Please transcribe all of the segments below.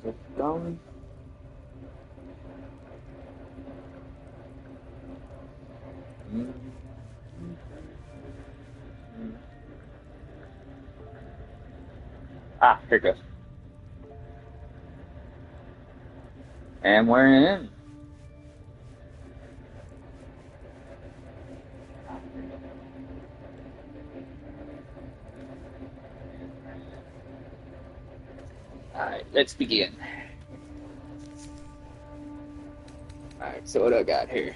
Is it going? Ah, here it goes. And we're in. Alright, let's begin. Alright, so what do I got here?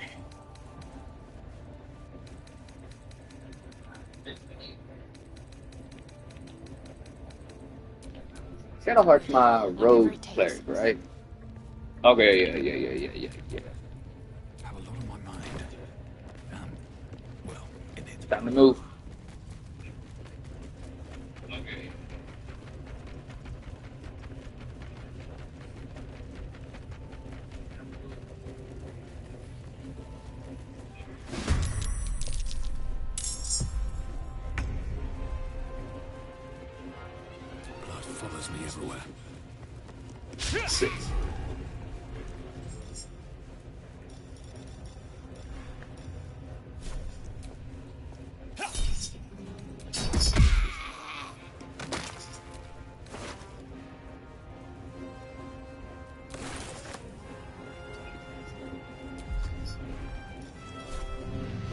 Shadowheart's my rogue cleric, right? Okay, yeah. Have a lot on my mind. Well, it's time to move. Okay. Blood follows me everywhere. Six.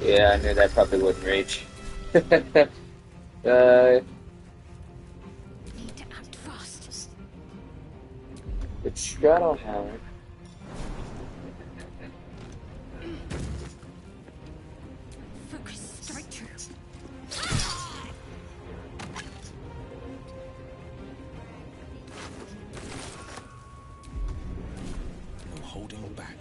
Yeah, I knew that probably wouldn't reach. Need to act fast. It's Shadowheart. Focus straight through. No holding back.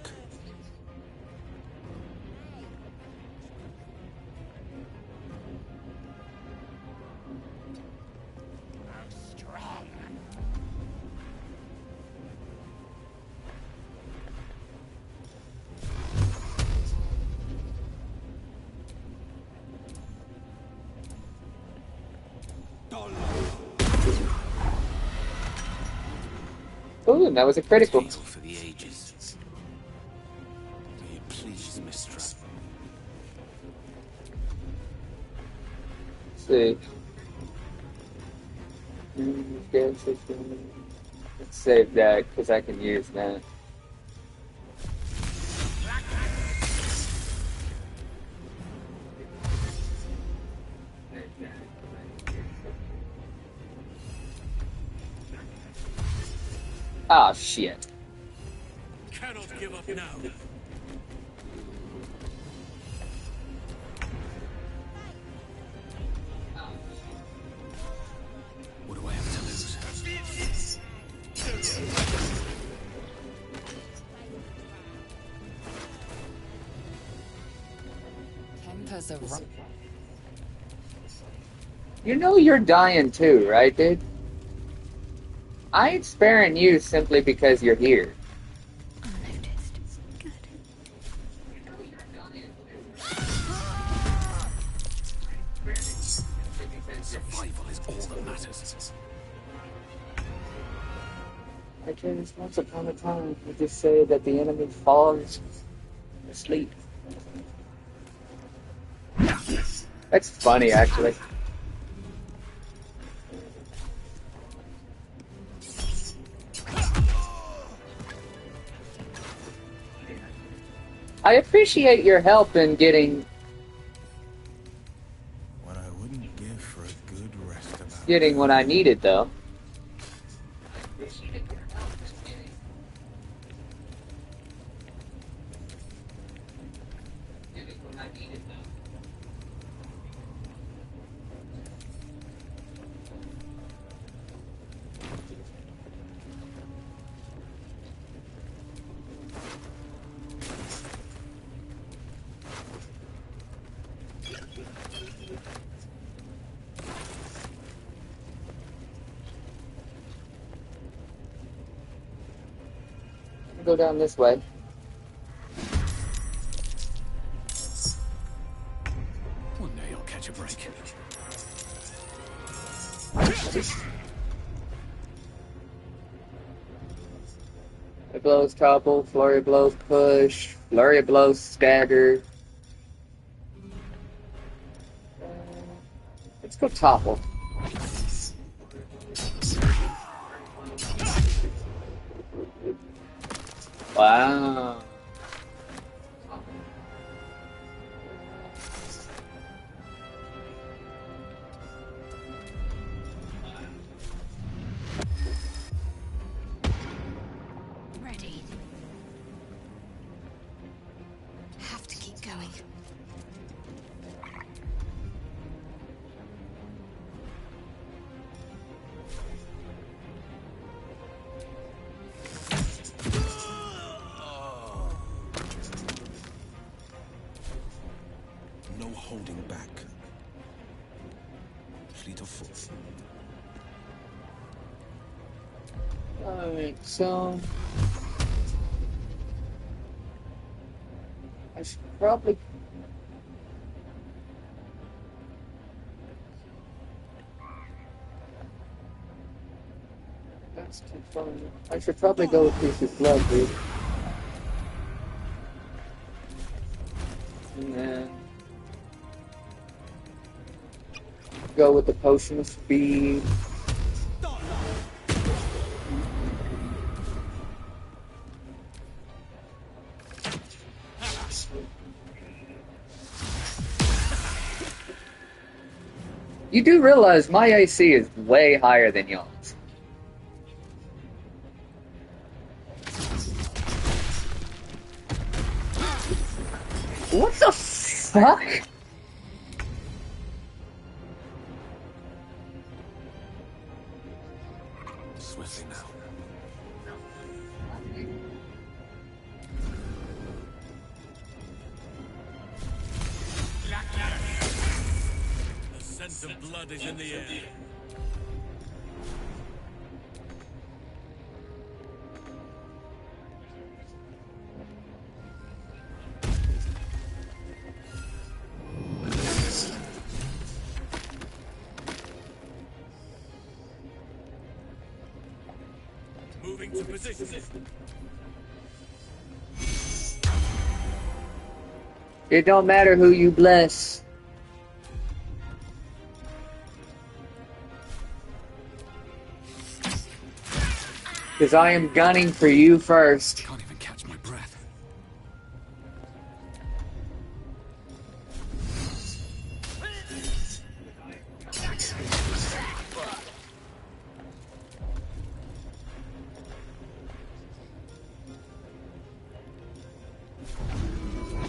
Ooh, that was a critical. Tale for the ages. May it please, mistress. Let's see. Let's save that because I can use that. Ah, shit. Cannot give up now. What do I have to lose? Tempers are rough. You know you're dying too, right, dude? I ain't sparing you simply because you're here. Unnoticed. Good. Survival is all that matters. I just once upon a time you just say that the enemy falls asleep. That's funny, actually. I appreciate your help in getting What I wouldn't give for a good rest about. getting what I needed, though. Go down this way. One day I'll catch a break. blows topple, flurry blows push, flurry blows stagger. Let's go topple. Wow. Ready. Have to keep going. No holding back. Fleet of foot. Alright, so I should probably that's too far. I should probably go with Piece of Blood, dude. And then go with the Potion of Speed. You do realize my AC is way higher than y'all's. What the fuck? Swiftly now. The scent of blood is in the air. Moving to position. It don't matter who you bless. Because I am gunning for you first. Can't even catch my breath.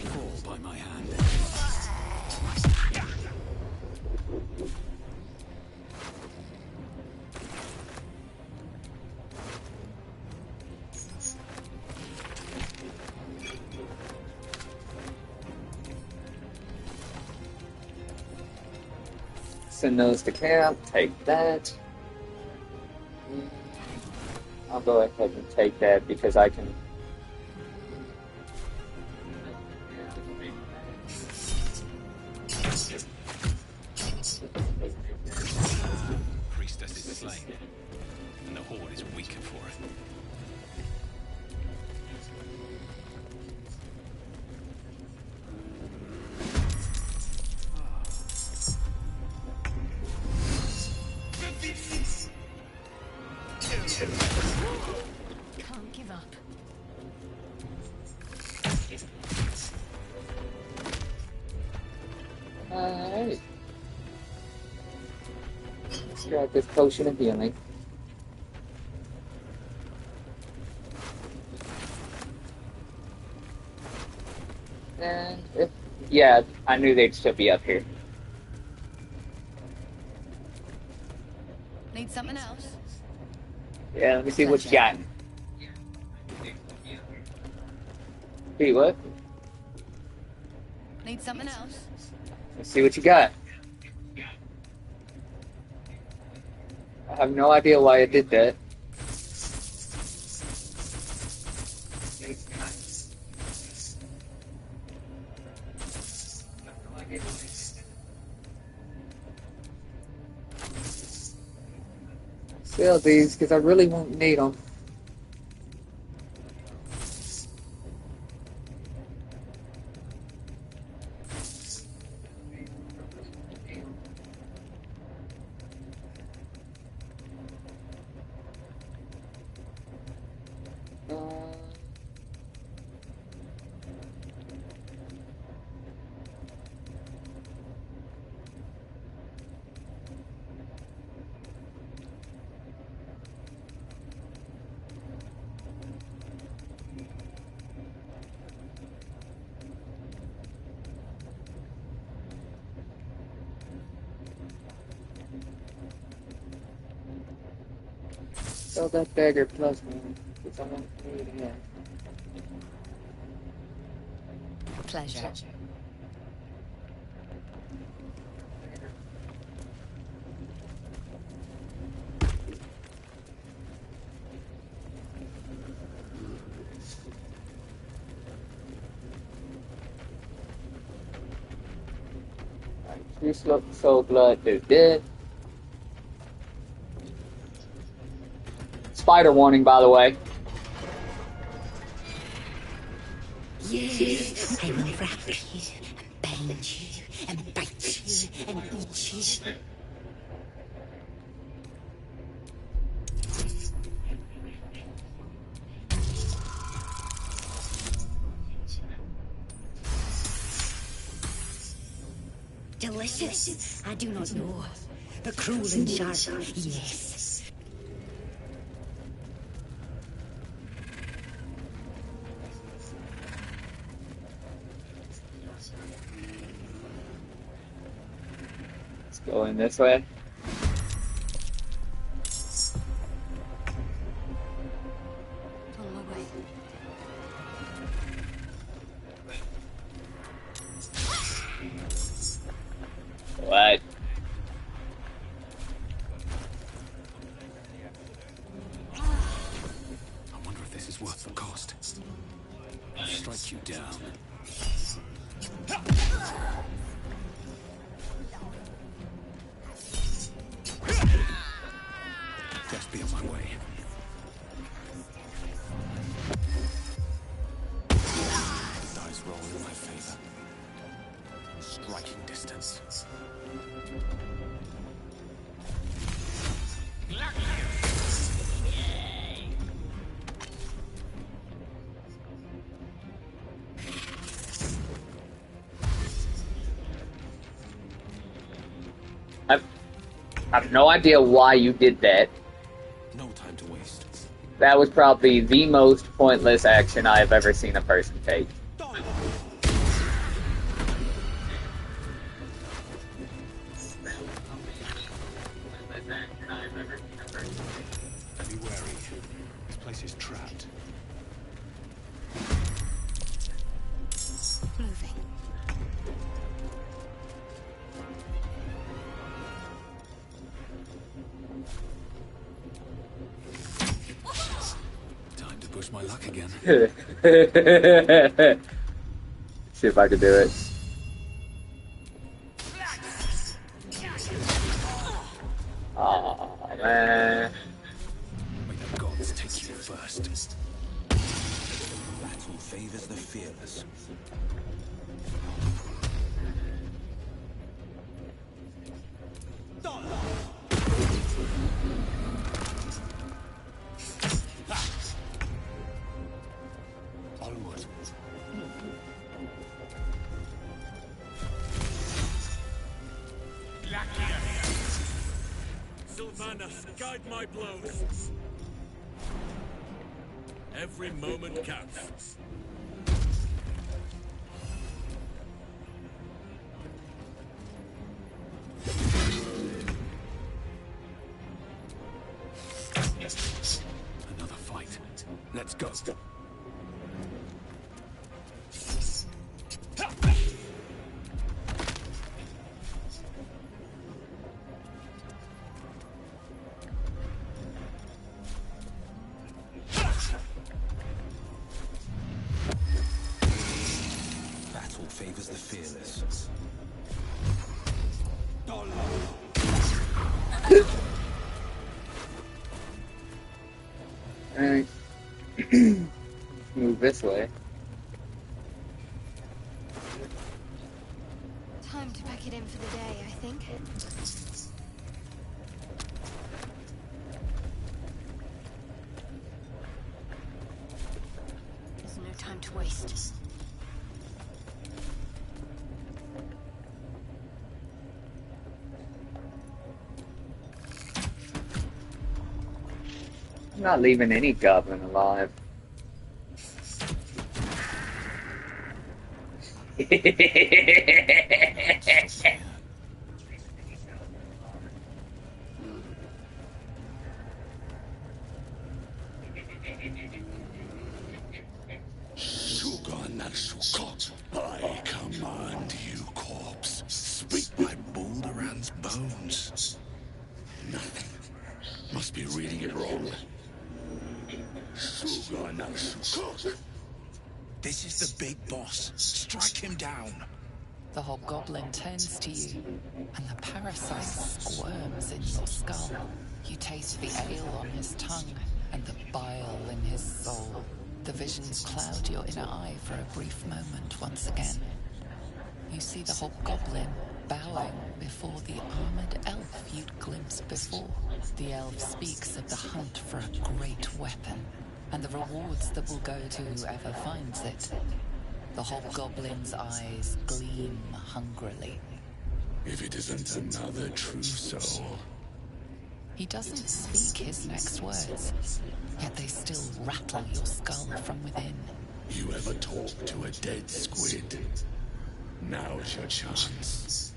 Fall by my hand. Send those to camp. Take that. I'll go ahead and take that because I can. Priestess is slain, and the horde is weaker for it. Can't give up. Alright. Let's grab this potion of healing. And if, yeah, I knew they'd still be up here. Need something else? Yeah, let me see what you got. See what? Need something else? Let's see what you got. I have no idea why I did that. Sell these because I really won't need them. Fill that dagger plus one. Because I won't need it. Pleasure. True soul blood is dead. Spider warning, by the way. Yes, I will wrap you and bend you and bite you and eat you. Delicious, I do not know, but cruel and sharp, yes. Let's go in this way. On my way. What? I wonder if this is worth the cost. I'll strike you down. Best be on my way. Dice roll in my favor. Striking distance. I have no idea why you did that. No time to waste. That was probably the most pointless action I have ever seen a person take. Be wary. This place is trapped. Moving. Time to push my luck again. See if I can do it. Oh man. May the gods take you first. Battle favors the fearless. Onward. Sylvanas, guide my blows. Every moment counts. Another fight. Let's go. Battle favors the fearless. Alright. Move this way. Time to pack it in for the day, I think. There's no time to waste. I'm not leaving any goblin alive. I command you, corpse. Speak by Balduran's bones. Nothing. Must be reading it wrong. This is the big boss. Strike him down. The hobgoblin turns to you, and the parasite squirms in your skull. You taste the ale on his tongue, and the bile in his soul. The visions cloud your inner eye for a brief moment once again. You see the hobgoblin bowing before the armored elf you'd glimpsed before. The elf speaks of the hunt for a great weapon, and the rewards that will go to whoever finds it. The hobgoblin's eyes gleam hungrily. If it isn't another true soul. He doesn't speak his next words, yet they still rattle your skull from within. You ever talk to a dead squid? Now's your chance.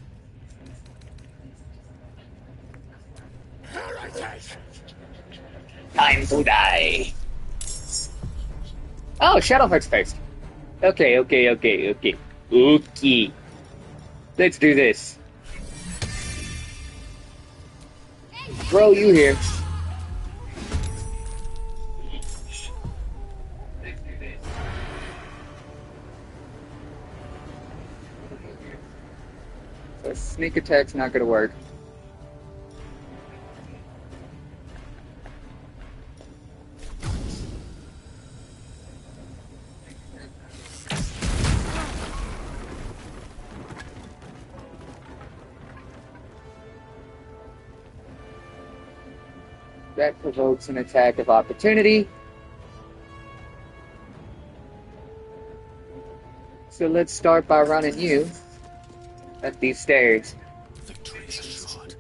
Time to die. Oh, Shadowheart's first. Okay. Let's do this. Throw you here. So sneak attack's not gonna work. That provokes an attack of opportunity. So let's start by running you up these stairs. Victory is assured.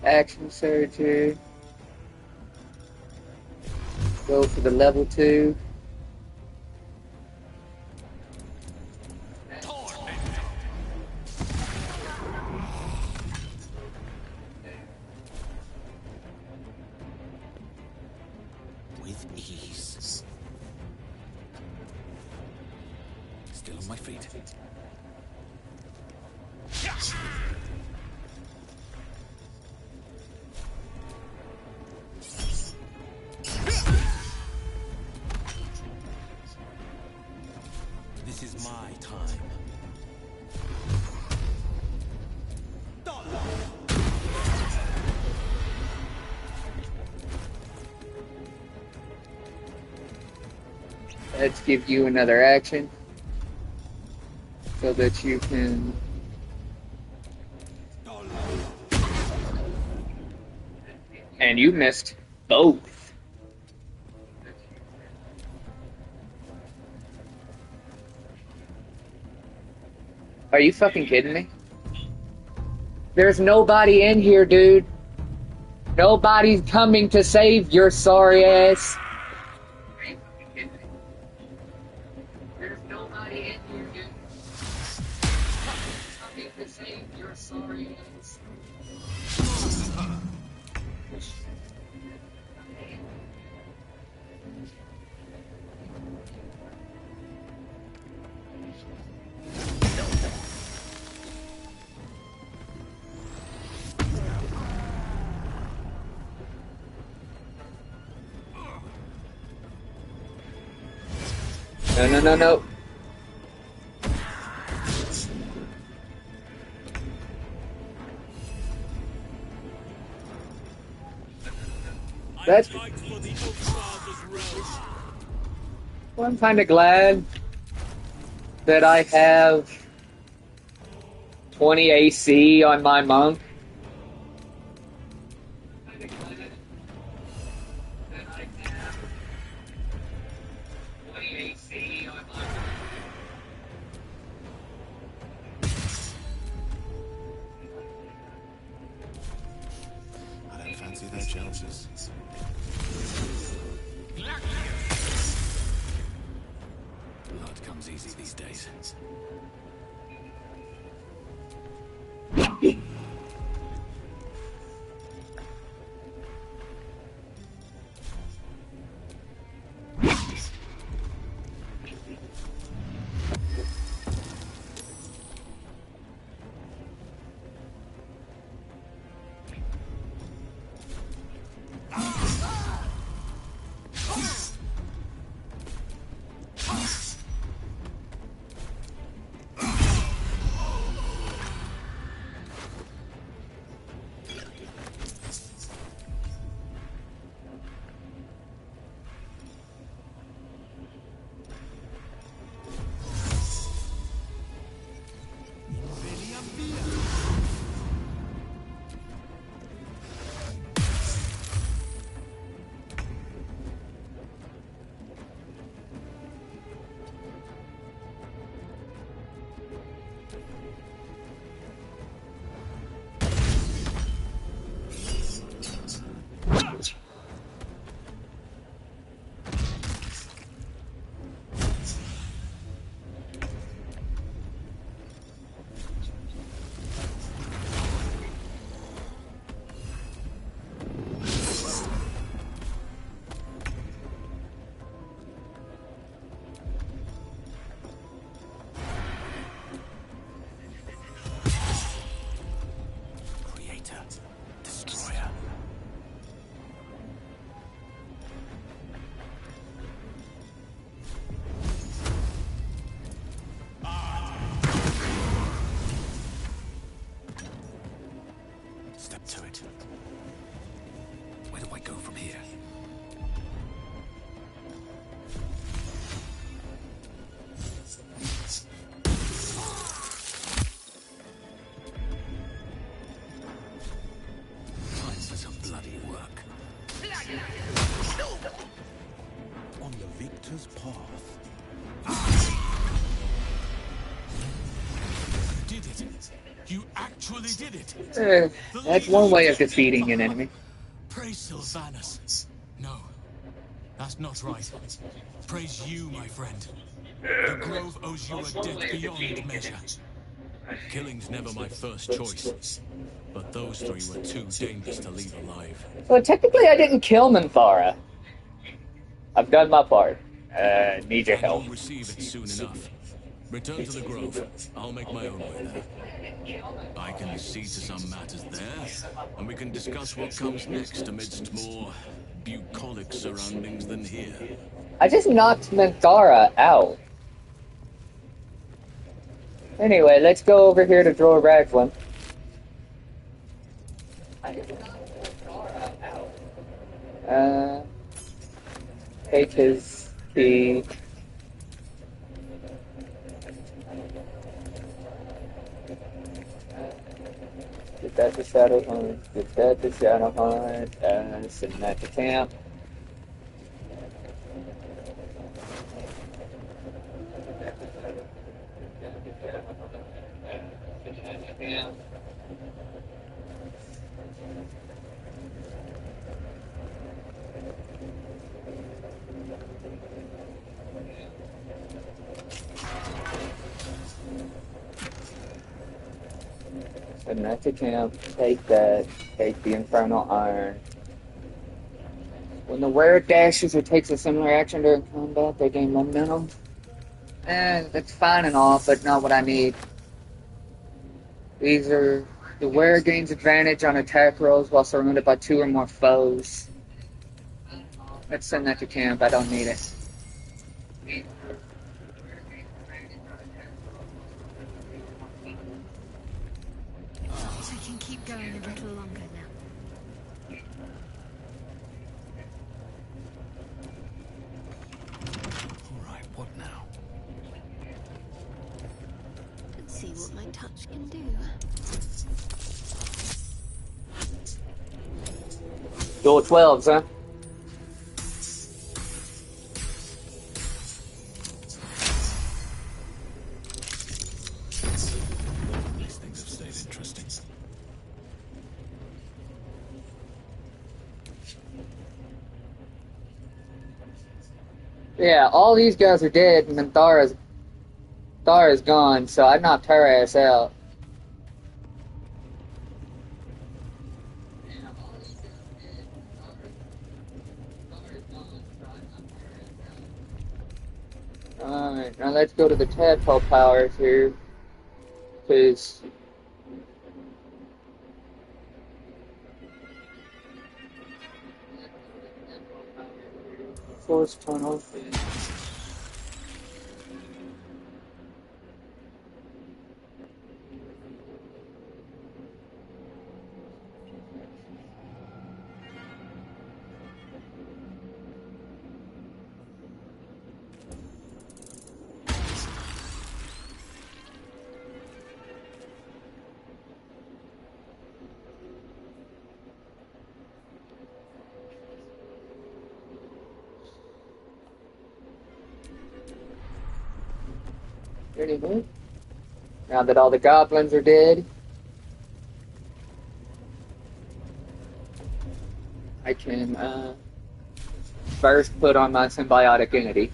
Action surge here. Go for the level 2. With ease. Still on my feet. This is my time. Let's give you another action so that you can and you missed both. Are you fucking kidding me? There's nobody in here, dude. Nobody's coming to save your sorry ass. There's nobody in here, dude. Coming to save your sorry ass. No. That's. Fight for the Oakfather's realm. Well, I'm kind of glad that I have 20 AC on my monk. I don't fancy their chances. Blood comes easy these days. Step to it. Where do I go from here? Time for some bloody work. On the victor's path. You did it. You actually did it. That's one way of defeating an enemy. Praise Sylvanus. No, that's not right. Praise you, my friend. The Grove owes you a debt beyond measure. Killing's never my first choice, but those three were too dangerous to leave alive. So technically I didn't kill Minthara. I've done my part. Need your And help. you'll receive it soon enough. Return to the Grove. I'll make my own way there. I can see to some matters there, and we can discuss what comes next amidst more bucolic surroundings than here. I just knocked Minthara out. Anyway, let's go over here to Dror Raglan. Take his key. Get that to Shadowhunt. Get that to Shadowhunt. Send that to camp. Send that to camp. Take that. Take the Infernal Iron. When the wearer dashes or takes a similar action during combat, they gain momentum. That's fine and all, but not what I need. These are... The wearer gains advantage on attack rolls while surrounded by 2 or more foes. Let's send that to camp. I don't need it. I can keep going a little longer now. Alright, what now? Let's see what my touch can do. Dual 12s, huh? These things have stayed interesting. Yeah, all these guys are dead, and then Thara's gone, so I knocked her ass out. Alright, now let's go to the tadpole powers here. Because force tunnel. Anyway, now that all the goblins are dead, I can first put on my symbiotic entity.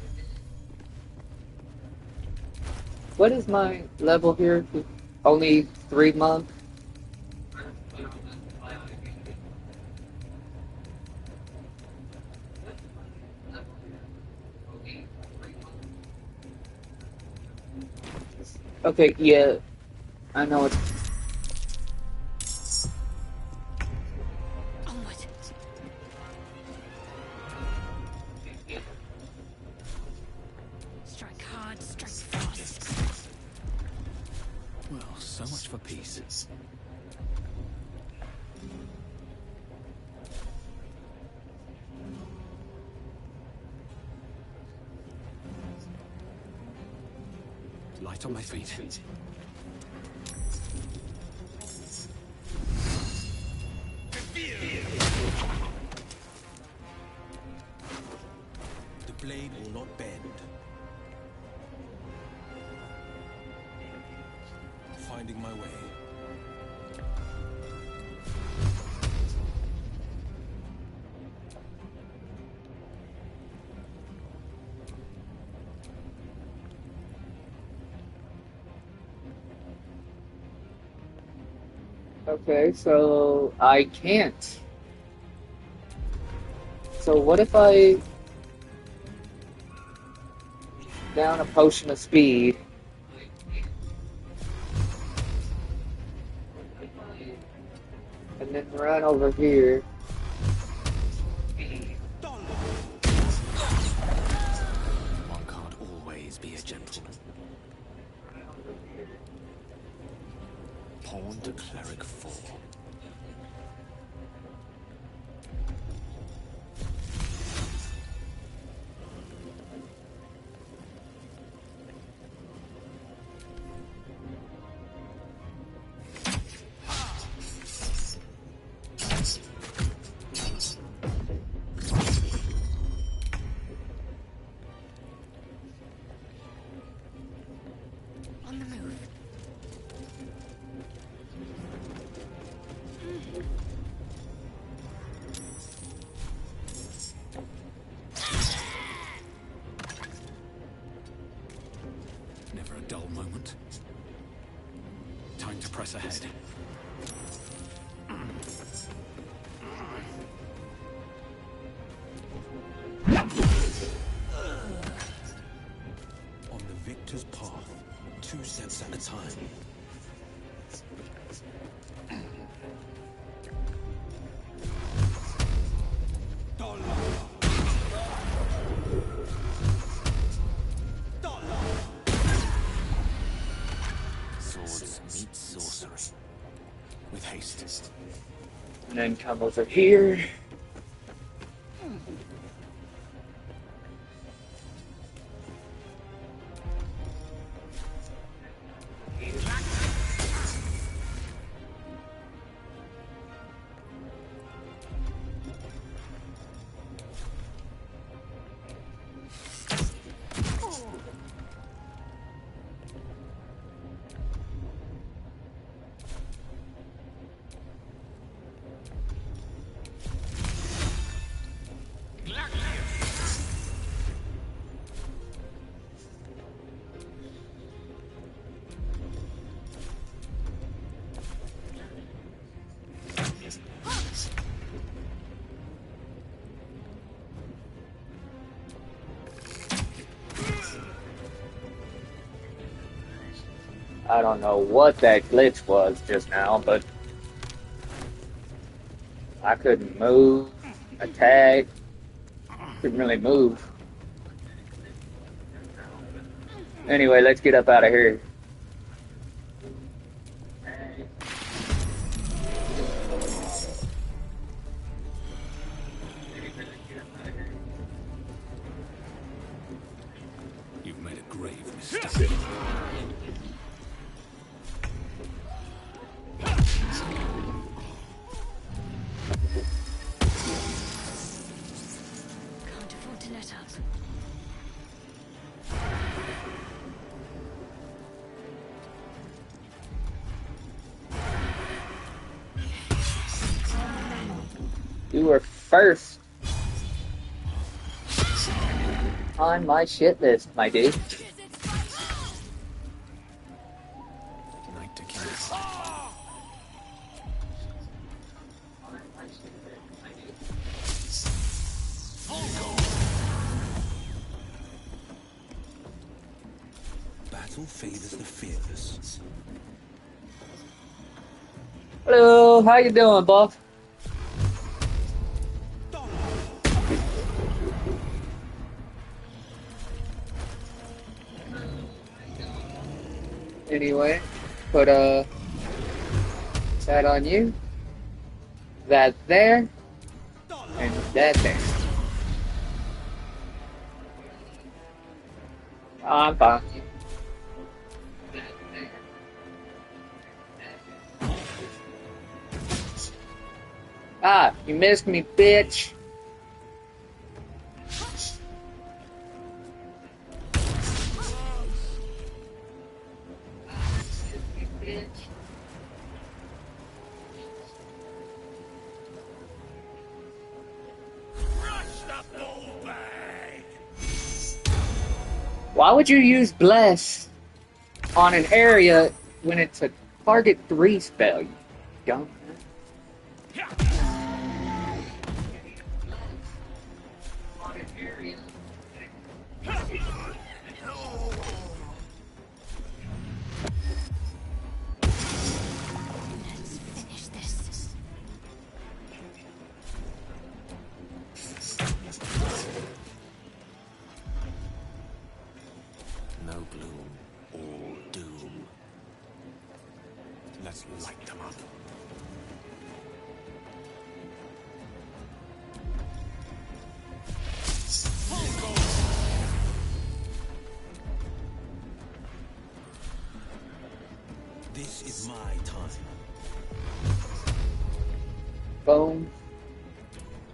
What is my level here? Only 3 months? Okay, yeah, I know it's... Onward. Strike hard, strike fast. Well, so much for peace. Light on my feet. The blade will not bend. Finding my way. Okay, so I can't. So what if I down a potion of speed? And then run over here. One can't always be a gentleman. Pawn to cleric 4. On the move. Never a dull moment. Time to press ahead. On the victor's path, 2 steps at a time. Swords meet sorcery. With haste. And then come over here. I don't know what that glitch was just now, but I couldn't move, attack, couldn't really move. Anyway, let's get up out of here. You've made a grave mistake. Can't afford to let up. You were first on my shit list, my dude. Night to kill. Battle favors the fearless. Hello, how you doing, boss? Anyway, put that on you, that there, and that there. I'm fine. Ah, you missed me, bitch. Why would you use Bless on an area when it's a target 3 spell, you dumb? Let's finish this. No gloom, all doom. Let's light them up. This is my time. Boom.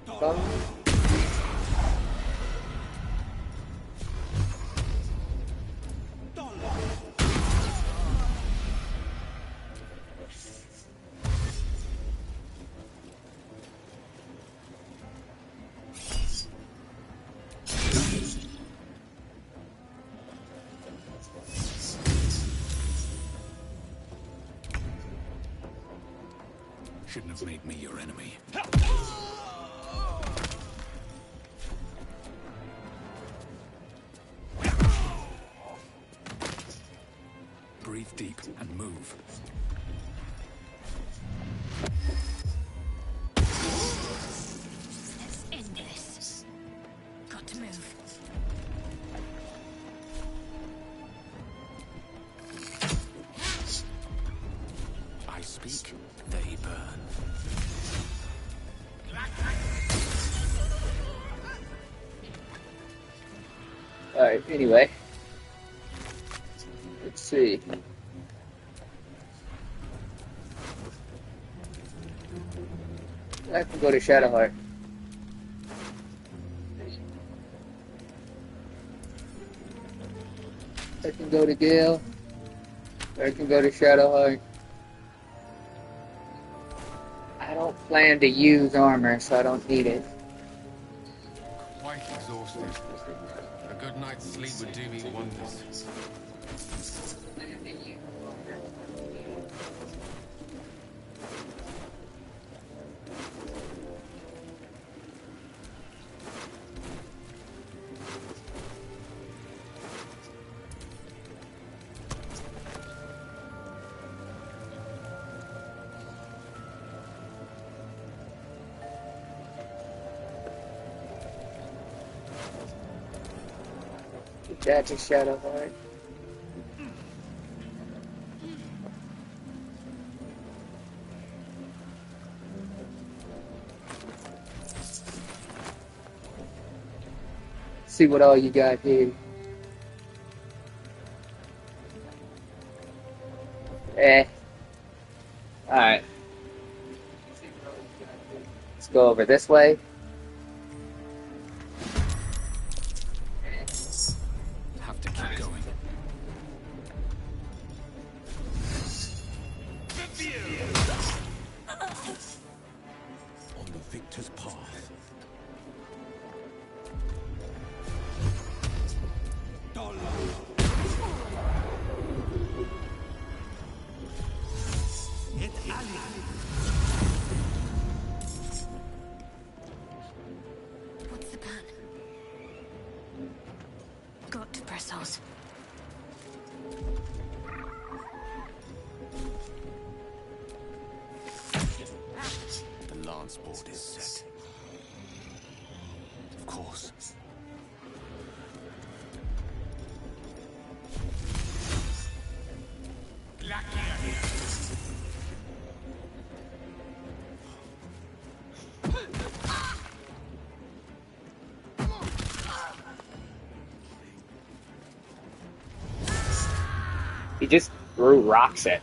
Boom. Shouldn't have made me your enemy. Breathe deep and move. Let's end this. Got to move. I speak, they burn. Alright, anyway. Let's see. I can go to Shadowheart. I can go to Gale. I can go to Shadowheart. I don't plan to use armor, so I don't need it. Quite exhausted. A good night's sleep would do me wonders. That's a shadow heart. See what all you got here. Alright. Let's go over this way. Have to keep going. On the victor's path. What's the plan? Got to press on. The lance board is set. Of course. He just threw rocks at.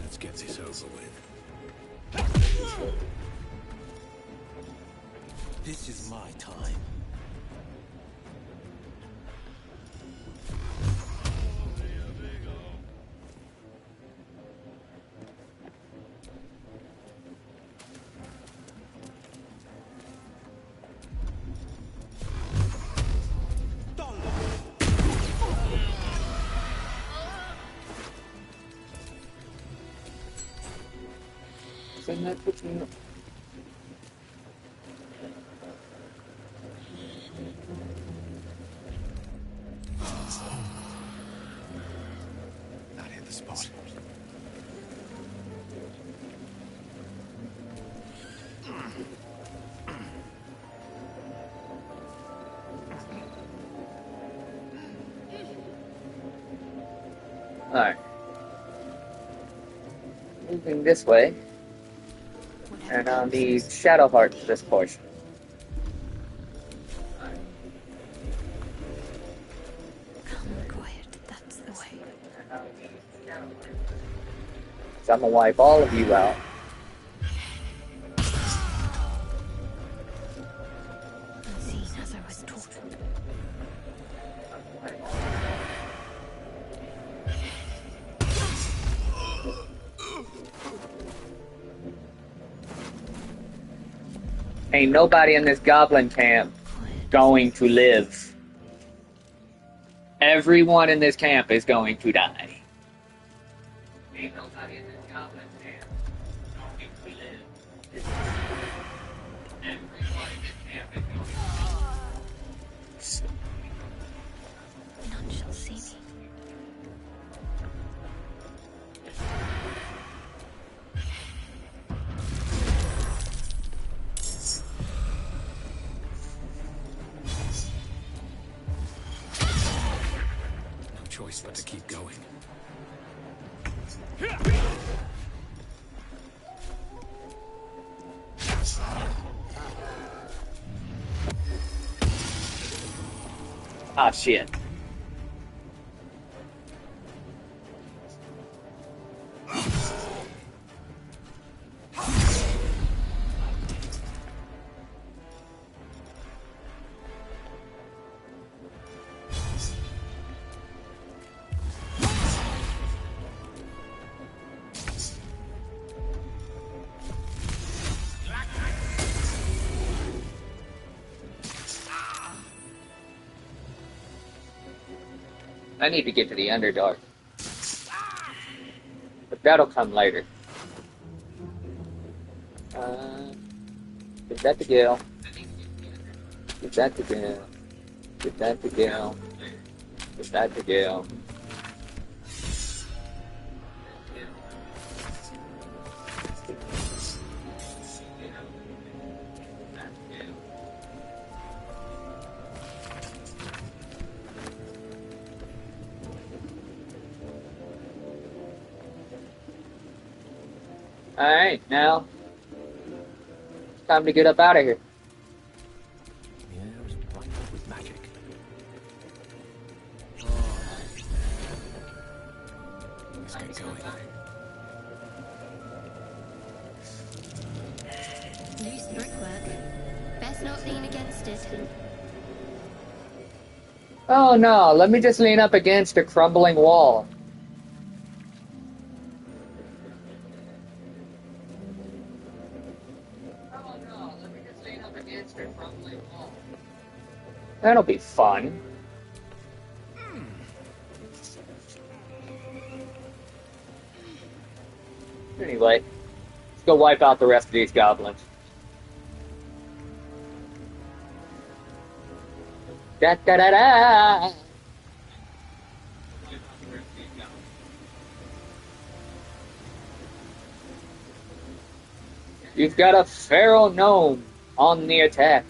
Let's get this over with. This is my time. Send that puts me. That hit the spot. Alright. Moving this way. And I'll need Shadow Heart for this portion. Calm and quiet, that's the way. So I'm gonna wipe all of you out. Unseen as I was taught. Ain't nobody in this goblin camp going to live. Everyone in this camp is going to die. Ain't nobody in this goblin camp going to live. Everyone in this camp is going to die. None shall see me. No choice but to keep going. Ah, shit. I need to get to the Underdark. that'll come later. Give that to Gil. Give that to Gil. Give that to Gil. Give that to Gil. Alright, now it's time to get up out of here. The air is bright with magic. Let's get going. Loose brickwork. Best not lean against it. Oh no, let me just lean up against a crumbling wall. That'll be fun. Anyway, let's go wipe out the rest of these goblins. Da da da da! You've got a feral gnome on the attack.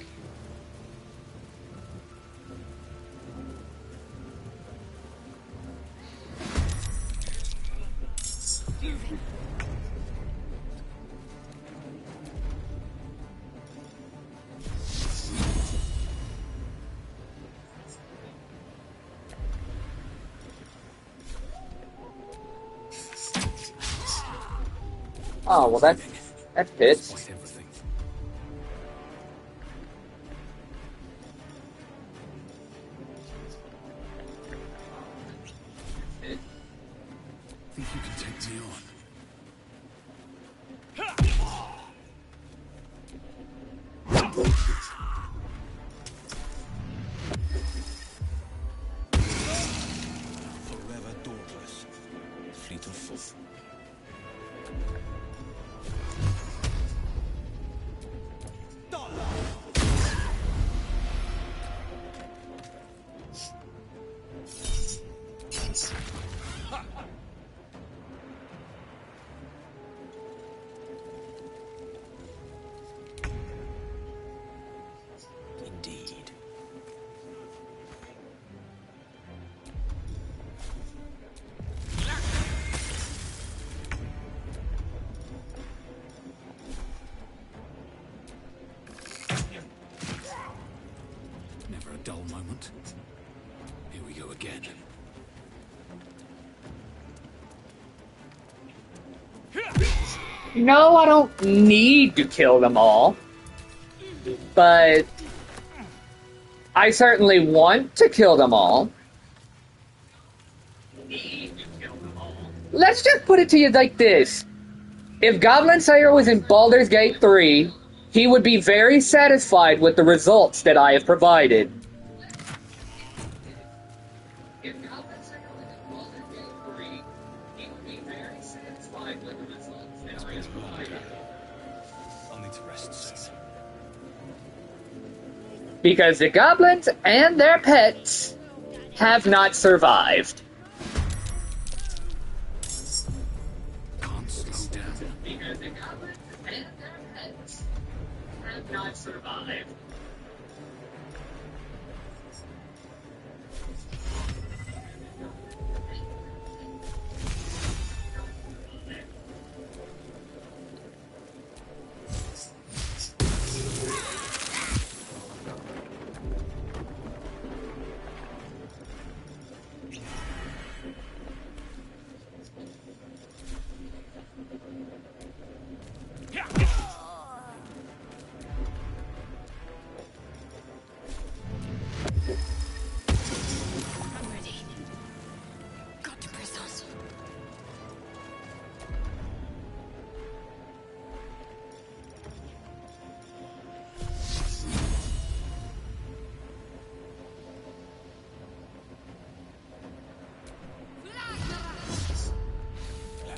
Oh, well that fits. Fight everything. Think you can take me on? Forever dauntless, fleet of foot. Indeed. Never a dull moment. Here we go again. No, I don't need to kill them all. But I certainly want to kill them all. Let's just put it to you like this. If Goblin Slayer was in Baldur's Gate 3, he would be very satisfied with the results that I have provided. If Goblin Slayer was in Baldur's Gate 3, he would be very satisfied with the results that I have provided. I'll need to rest soon. Because the goblins and their pets have not survived. Can't slow down. Because the goblins and their pets have not survived.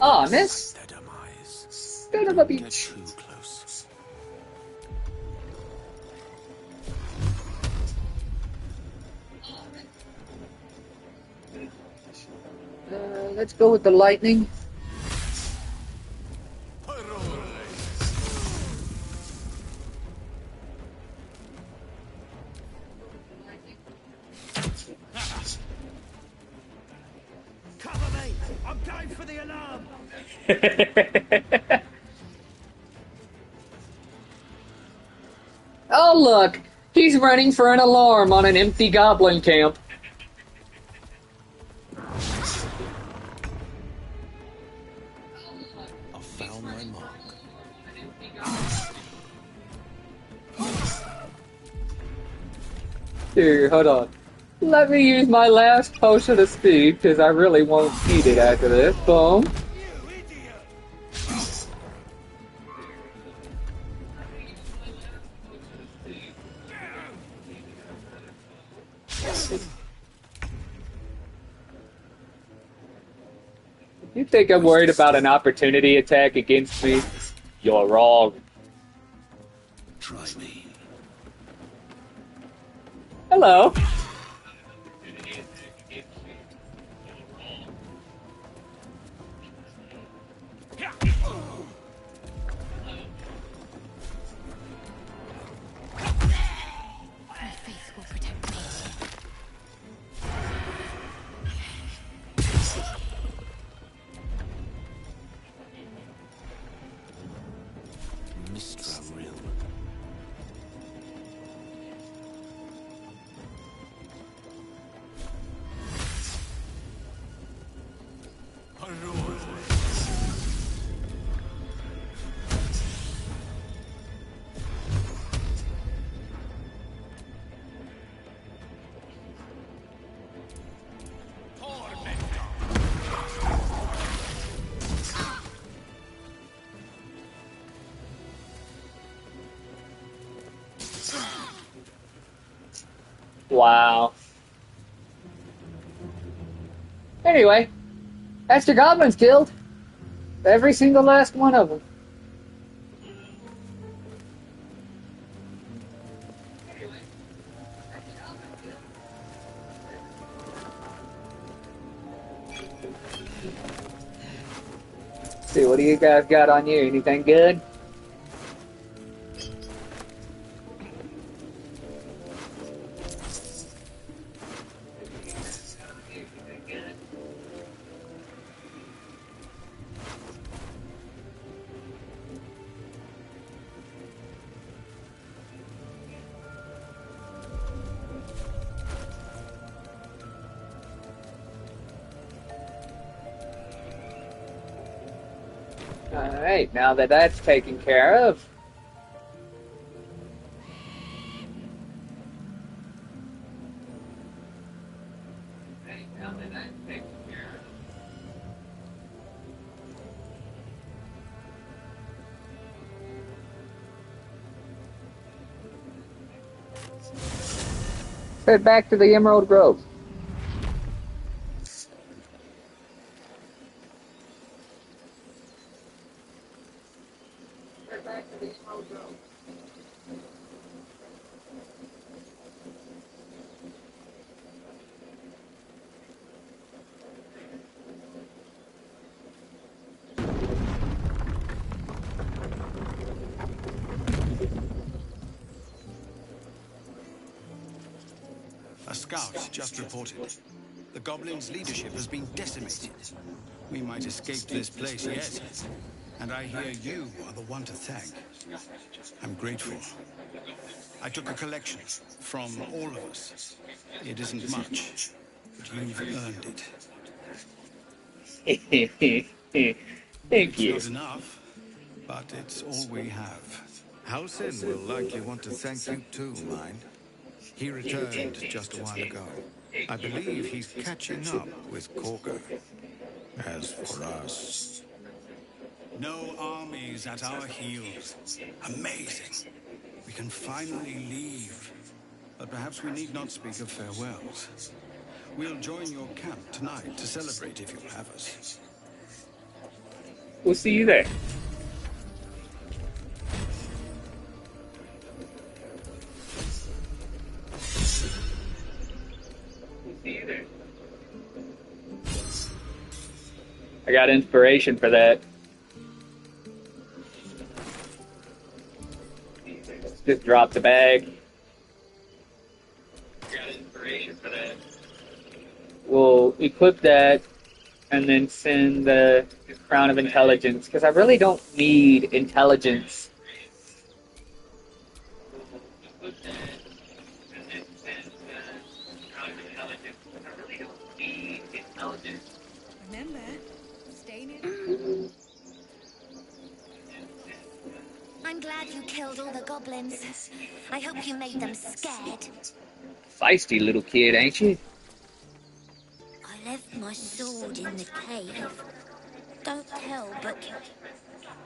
Oh, I missed. Their demise. Son of a Get bitch. too close. Let's go with the lightning. Cover me! I'm going for the alarm! Oh, look. He's running for an alarm on an empty goblin camp. I found my mark. Here, hold on. Let me use my last potion of speed, because I really won't need it after this. Boom. You idiot! You think I'm worried about an opportunity attack against me? You're wrong. Try me. Hello. My faith will protect me. Mistra Realm. Wow. Anyway, that's the goblins killed. Every single last one of them. See, what do you guys got on you? Anything good? Alright, now that that's taken care of. Head back to the Emerald Grove. A scout just reported. The Goblins' leadership has been decimated. We might escape this place yet. And I hear you are the one to thank. I'm grateful. I took a collection from all of us. It isn't much, but you've earned it. Thank It's you. not enough, but it's all we have. Halsin will likely want to thank you too, mind. He returned just a while ago. I believe he's catching up with Corker. As for us... No armies at our heels. Amazing. We can finally leave. But perhaps we need not speak of farewells. We'll join your camp tonight to celebrate if you'll have us. We'll see you there. I got inspiration for that. Let's just drop the bag. I got inspiration for that. We'll equip that and then send the Crown of Intelligence, because I really don't need intelligence. Remember, stay near. I'm glad you killed all the goblins. I hope you made them scared. Feisty little kid, ain't you? I left my sword in the cave. Don't tell, but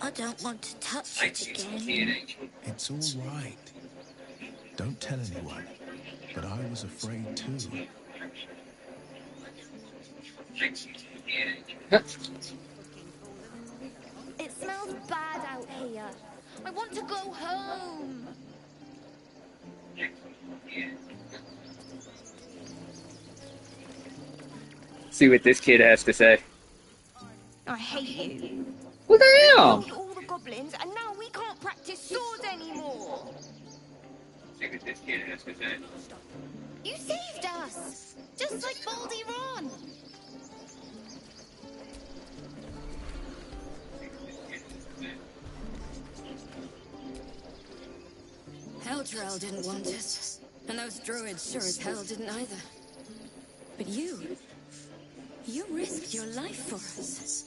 I don't want to touch it again. It's all right. Don't tell anyone. But I was afraid too. It smells bad out here. I want to go home. See what this kid has to say. I hate you. What the hell? Killed all the goblins, and now we can't practice swords anymore. See what this kid has to say. You saved us, just like Baldur. Eldrell didn't want us, and those druids sure as hell didn't either. But you risked your life for us.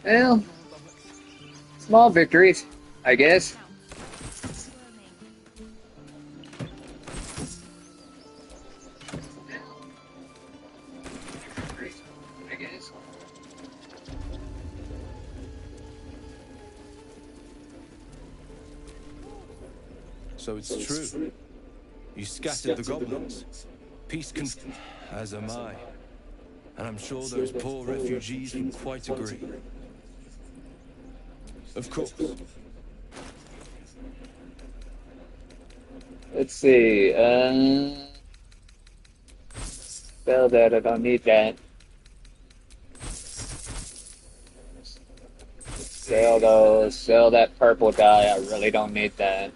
Well, small victories, I guess. So it's true. You scattered the goblins. Peace can... As am I. And I'm sure those poor refugees would quite agree. Of course. Let's see, sell that, I don't need that. Sell those, sell that purple dye, I really don't need that.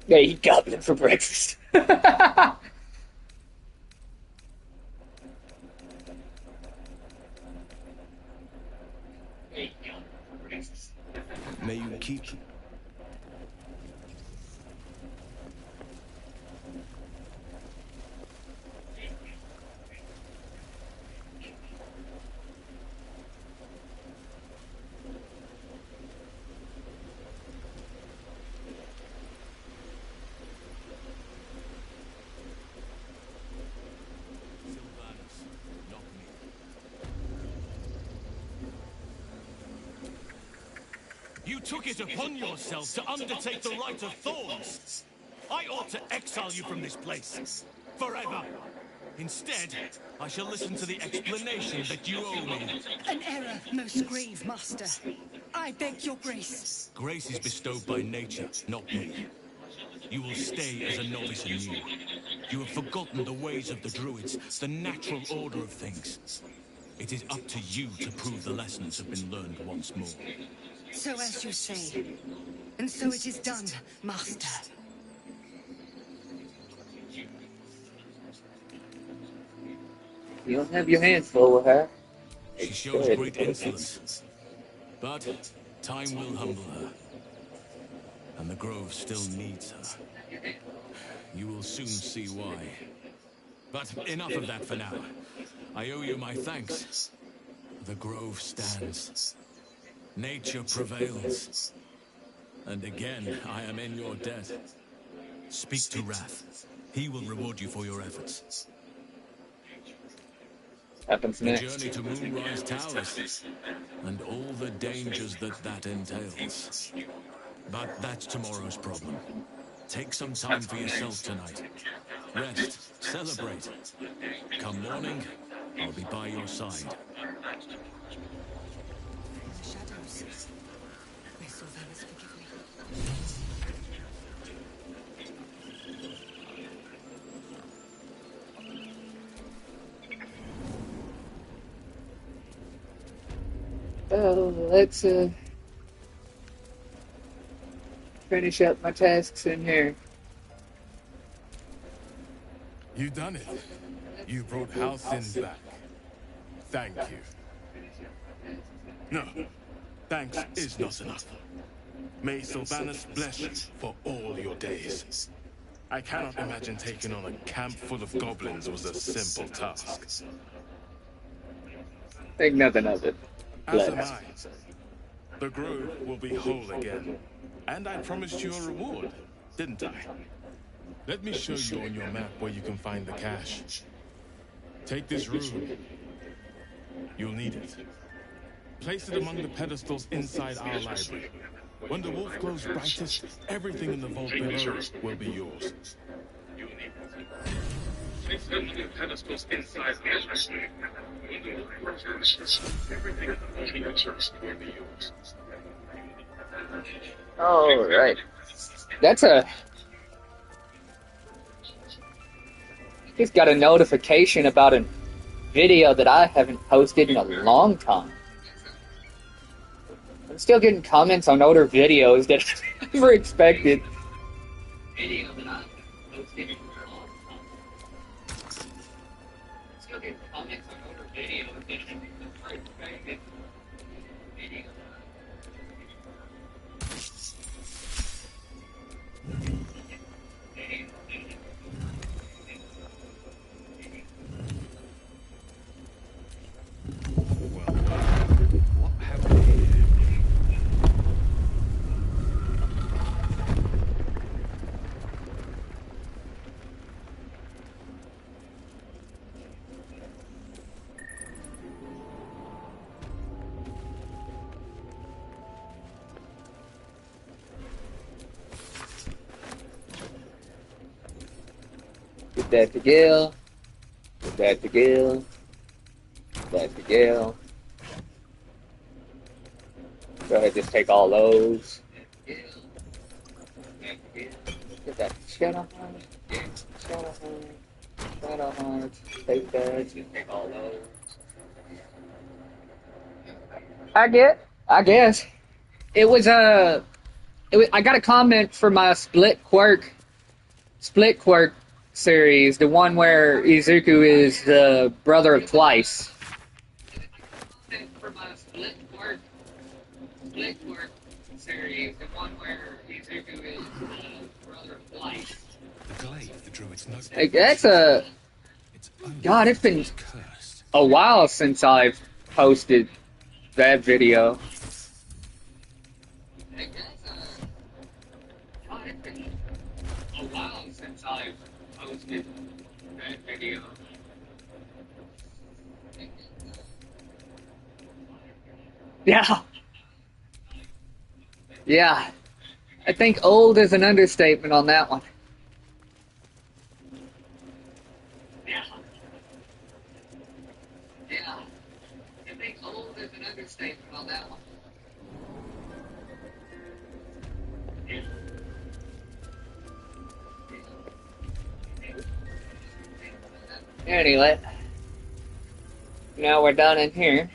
Yeah, eat goblin for breakfast. May you keep... You took it upon yourself to undertake the Rite of Thorns. I ought to exile you from this place. Forever. Instead, I shall listen to the explanation that you owe me. An error, most grave master. I beg your grace. Grace is bestowed by nature, not me. You will stay as a novice anew. You have forgotten the ways of the druids, the natural order of things. It is up to you to prove the lessons have been learned once more. So as you say. And so it is done, master. You don't have your hands full with her. She shows great insolence. But time will humble her. And the grove still needs her. You will soon see why. But enough of that for now. I owe you my thanks. The grove stands. Nature prevails. And again, I am in your debt. Speak to Wrath. He will reward you for your efforts. Happens The next. journey to Moonrise Towers, and all the dangers that entails. But that's tomorrow's problem. Take some time for yourself tonight. Rest, celebrate. Come morning, I'll be by your side. In the shadows, may Sylvanas forgive me. Oh, let's finish up my tasks in here. You done it. You brought Halcyon back. Thank you. No, thanks is not enough. May Sylvanas bless you for all your days. I cannot imagine taking on a camp full of goblins was a simple task. Think nothing of it. As am I. The grove will be whole again. And I promised you a reward, didn't I? Let me show you on your map where you can find the cache. Take this rune. You'll need it. Place it among the pedestals inside our library. When the wolf glows brightest, everything in the vault below will be yours. You'll need it. Place it among the pedestals inside our library. When the wolf glows brightest, everything in the vault below will be yours. All right. That's a... Just got a notification about a video that I haven't posted in a long time. I'm still getting comments on older videos that I never expected. Video that I haven't posted in a long time. Still getting comments on older videos that I never expected. Video. Get that to Gil. Get that to Gil. Get that to Gil. Go ahead, just take all those. Get that Shadowheart. Shadowheart. Take that. Just take all those. I guess. It was I got a comment for my Split Quirk series, the one where Izuku is the brother of Twice. For my Split Quirk series, the one where Izuku is the brother of Twice. The glaive the druid's note. Like, that's a... God, it's been a while since I've posted that video. A while since I've posted that video. Yeah. Yeah. I think old is an understatement on that one. Yeah. Yeah. I think old is an understatement on that one. Anyway, now we're done in here.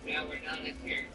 Now we're done in here.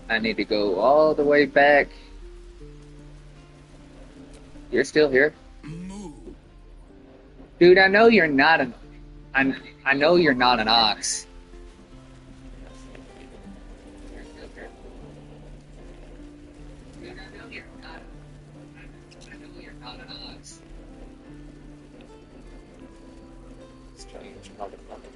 I need to go all the way back. You're still here? Dude, I know you're not an... I know you're not an ox. Strange motherfucker.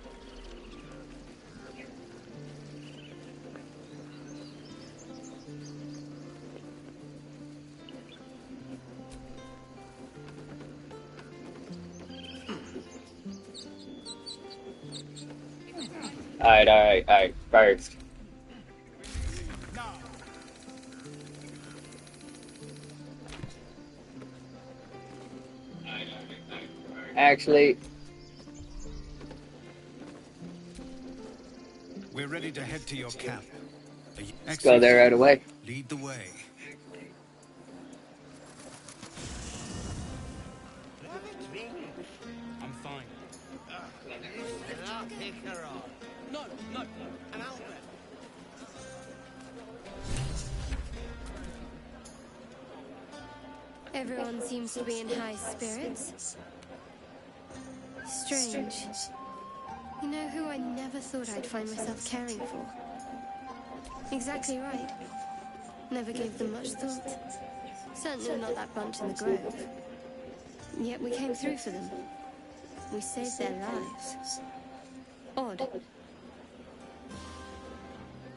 Alright. First. Actually, We're ready to head to your camp. let's go there right away. Lead the way. I'm fine. No, an Albert. Everyone seems to be in high spirits. Strange. You know who I never thought I'd find myself caring for? Exactly right. Never gave them much thought. Certainly not that bunch in the grove. Yet we came through for them. We saved their lives. Odd.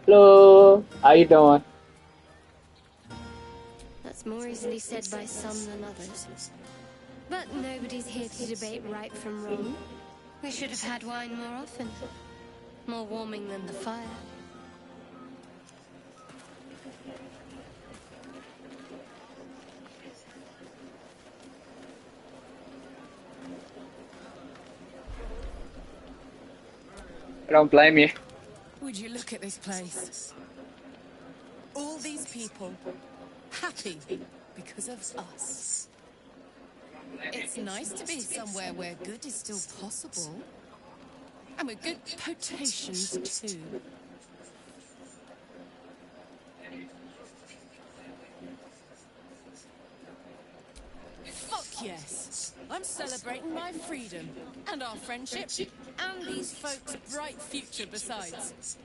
Hello, how you doing? That's more easily said by some than others. But nobody's here to debate right from wrong. We should have had wine more often. More warming than the fire. I don't blame you. Would you look at this place? All these people happy because of us. It's nice to be somewhere where good is still possible. And with good potations too. Fuck yes! I'm celebrating my freedom, and our friendship, and these folks' bright future besides.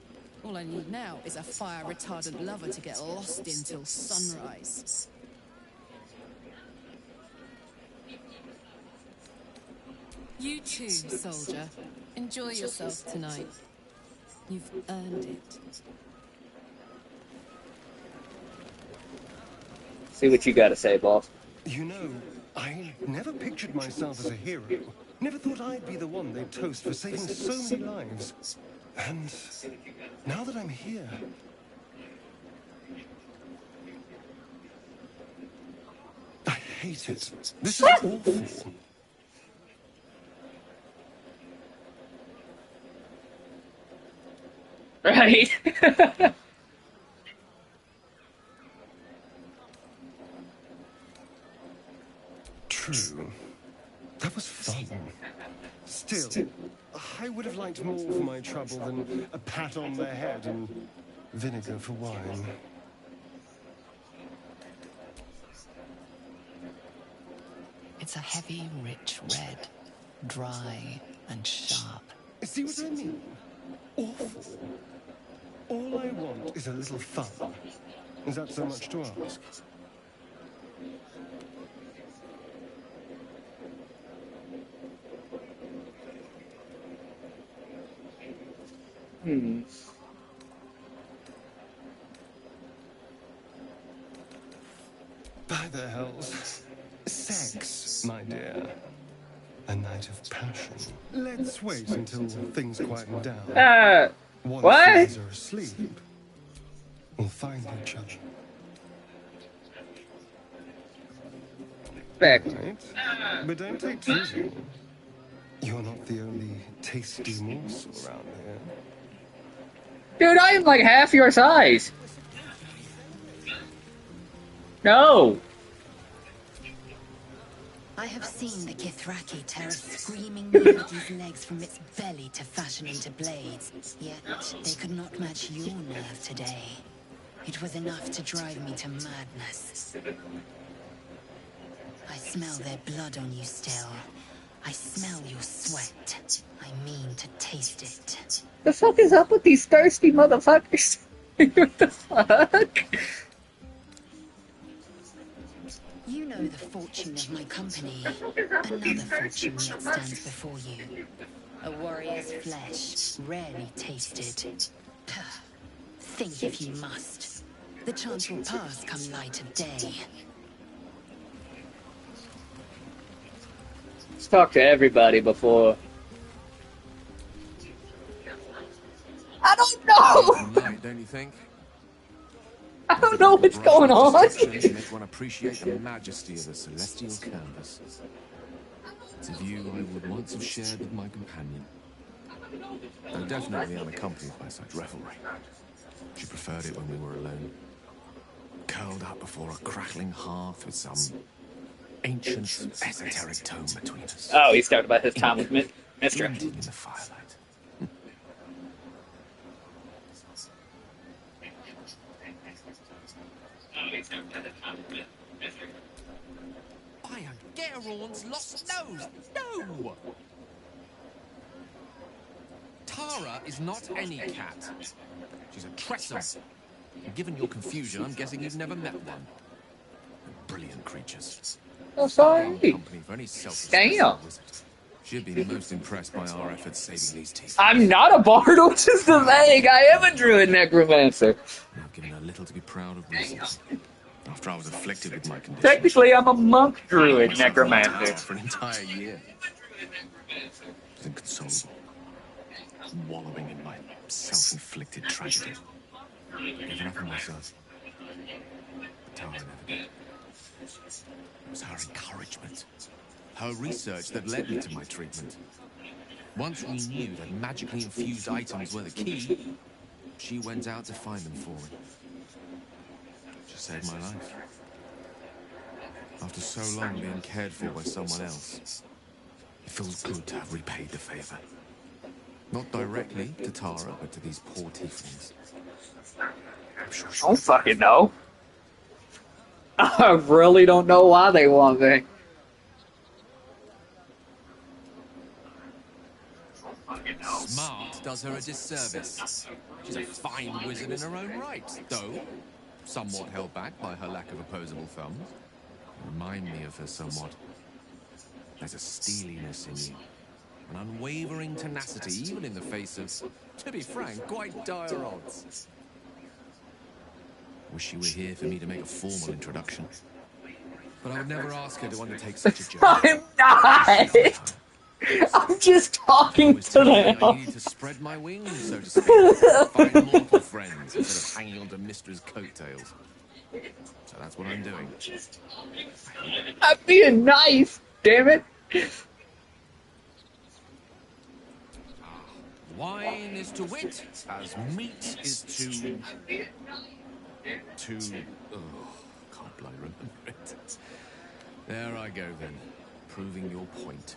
All I need now is a fire-retardant lover to get lost in till sunrise. You too, soldier. Enjoy yourself tonight. You've earned it. See what you gotta say, boss. You know, I never pictured myself as a hero. Never thought I'd be the one they'd toast for saving so many lives. And now that I'm here... I hate it. This is awful. Right? True. That was fun. Still, I would have liked more for my trouble than a pat on the head and vinegar for wine. It's a heavy, rich red, dry and sharp. See what I mean? Awful. All I want is a little fun. Is that so much to ask? By the hells. Sex, my dear. A night of passion. Let's wait until things quieten down. Once what? things are asleep, we'll find each other. Respect. Right? But don't take too long. You're not the only tasty morsel around here. Dude, I am like half your size. No. I have seen the Kithraki tear a screaming Yugi's legs from its belly to fashion into blades. Yet they could not match your nerve today. It was enough to drive me to madness. I smell their blood on you still. I smell your sweat. I mean to taste it. The fuck is up with these thirsty motherfuckers? What the fuck? You know the fortune of my company. Another fortune yet stands before you. A warrior's flesh, rarely tasted. Think if you must. The chance will pass come light of day. Let's talk to everybody before. I don't know! Night, don't you think? I don't know what's going on. Make one appreciate the majesty of the celestial canvas. It's a view I would once have shared with my companion. Though definitely unaccompanied by such revelry. She preferred it when we were alone. Curled up before a crackling hearth with some ancient esoteric tome between us. Oh, he's talking about his time with Mister. In the firelight. By a Gerorn's lost nose! No! Tara is not any cat. She's a Tressum. And given your confusion, I'm guessing you've never met one. Brilliant creatures. Oh, sorry. Company for any Damn. She'd be most impressed by our efforts saving these teeth. I'm not a bard, which is the thing. I am a druid necromancer. I've given her little to be proud of recently. After I was afflicted with my condition. Technically, I'm a monk druid necromancer. For an entire year. It's inconsolable. Wallowing in my self-inflicted tragedy. Giving up on myself. But Tara never did. It was her encouragement. Her research that led me to my treatment. Once we knew that magically infused items were the key, she went out to find them for me. She saved my life. After so long being cared for by someone else, it feels good to have repaid the favor. Not directly to Tara, but to these poor tieflings. I'm sure I don't fucking know. I really don't know why they want me. Smart does her a disservice. She's a fine wizard in her own right, though somewhat held back by her lack of opposable thumbs. You remind me of her somewhat. There's a steeliness in you. An unwavering tenacity, even in the face of, To be frank, quite dire odds. wish she were here for me to make a formal introduction. But I would never ask her to undertake such a journey. I'm not! I'm just talking to them. I needed to spread my wings, so to speak. Find mortal friends instead of hanging onto Mistra's coattails. So that's what I'm doing. I'm being nice, damn it. Wine is to wit as meat is to... Oh, can't bloody remember it. There I go then, proving your point.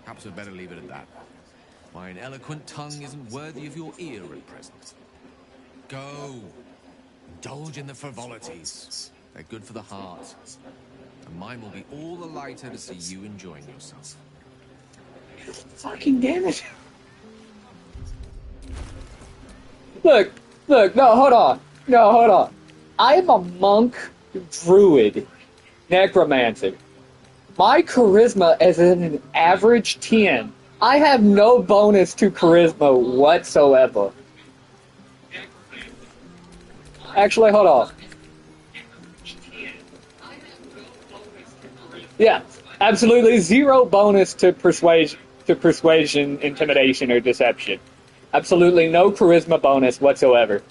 Perhaps I'd better leave it at that. My eloquent tongue isn't worthy of your ear at present. Go. Indulge in the frivolities. They're good for the heart. And mine will be all the lighter to see you enjoying yourself. Fucking damn it. Look, no, hold on. I'm a monk, druid, necromancer. My charisma is an average 10. I have no bonus to charisma whatsoever. Actually, hold on. Yeah, absolutely zero bonus to persuasion, intimidation, or deception. Absolutely no charisma bonus whatsoever.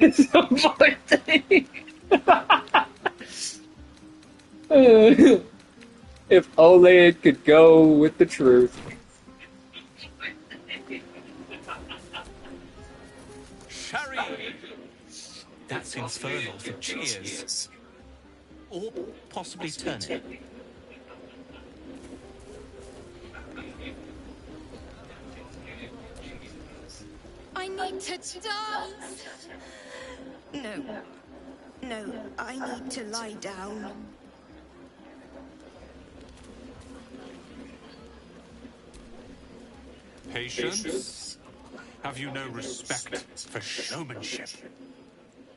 It's a more thing. If only it could go with the truth. across Infernal for cheers. Or possibly Turnip. I need to dance! No. No, I need to lie down. Patience? Have you no respect for showmanship?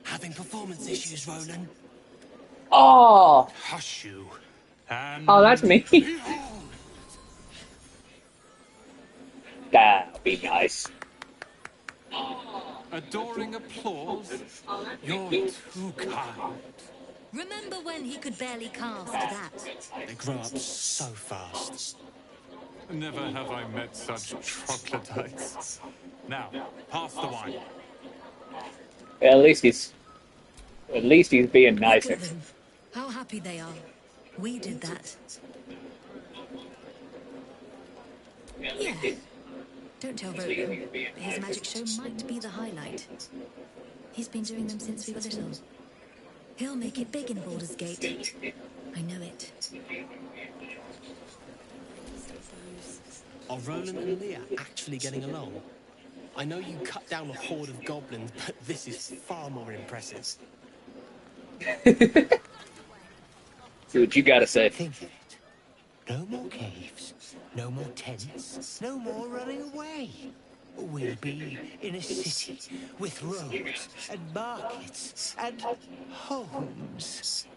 Having performance issues, Roland. Oh! Hush you. And Oh, that's me. That'll be nice. Adoring applause? You're too kind. Remember when he could barely cast that? They grow up so fast. Never have I met such troglodytes. Now, pass the wine. At least he's being Look nicer. at them. How happy they are. We did that. Yeah. Don't tell Roland. His magic show might be the highlight. He's been doing them since we were little. He'll make it big in Baldur's Gate. I know it. Are Roland and Leah actually getting along? I know you cut down a horde of goblins, but this is far more impressive. See what you gotta say. Think of it. No more caves, no more tents, no more running away. We'll be in a city with roads and markets and homes.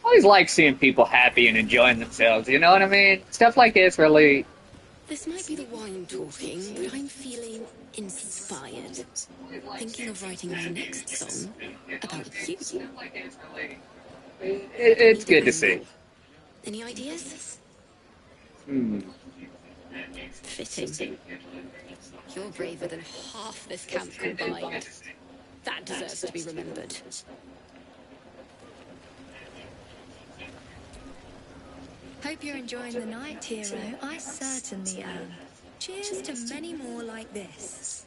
I always like seeing people happy and enjoying themselves, you know what I mean? Stuff like this really... This might be the wine talking, but I'm feeling inspired. Thinking of writing my next song about you. It's good to see. Any ideas? Fitting. You're braver than half this camp combined. That deserves to be remembered. Hope you're enjoying the night, hero. I certainly am. Cheers to many more like this.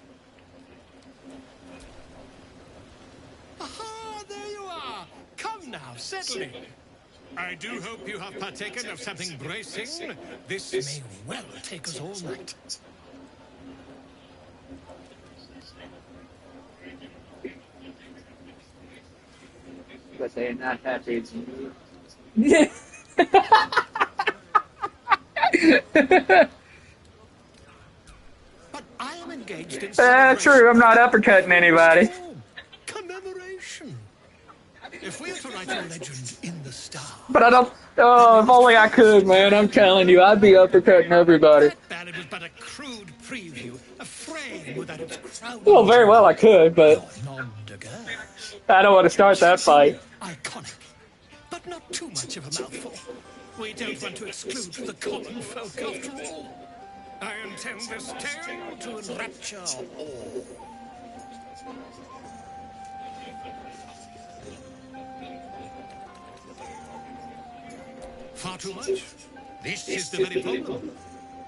Aha, there you are. Come now, settle in. I do hope you have partaken of something bracing. This may well take us all night. But they're not happy as you. But I am engaged in True, I'm not uppercutting anybody. commemoration. If we are to write a legend in the stars, But I don't... Oh, if only I could, man. I'm telling you, I'd be uppercutting everybody. ballad was but a crude preview, a frame without its crown. Well, very well I could, but... I don't want to start that fight. Iconic, but not too much of a mouthful. We don't want to exclude the common folk after all. I intend this tale to enrapture all. Far too much? This is the very problem.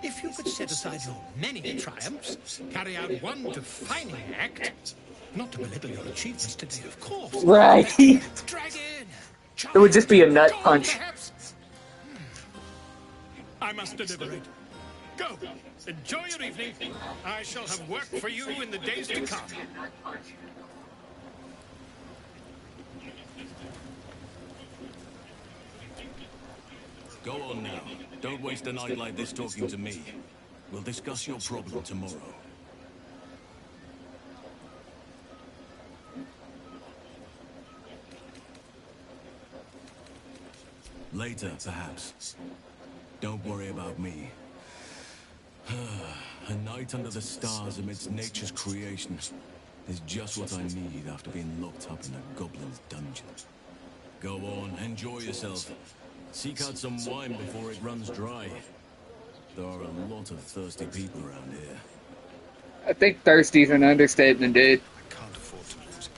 If you could set aside your many triumphs, carry out one defining act, not to belittle your achievements today, of course. Right. Dragon! It would just be a nut punch. I must deliberate. Go. Enjoy your evening. I shall have work for you in the days to come. Go on now. Don't waste a night like this talking to me. We'll discuss your problem tomorrow. Later, perhaps. Don't worry about me. A night under the stars amidst nature's creation is just what I need after being locked up in a goblin's dungeon. Go on, enjoy yourself. Seek out some wine before it runs dry. There are a lot of thirsty people around here. I think thirsty's an understatement, dude. I can't afford to lose.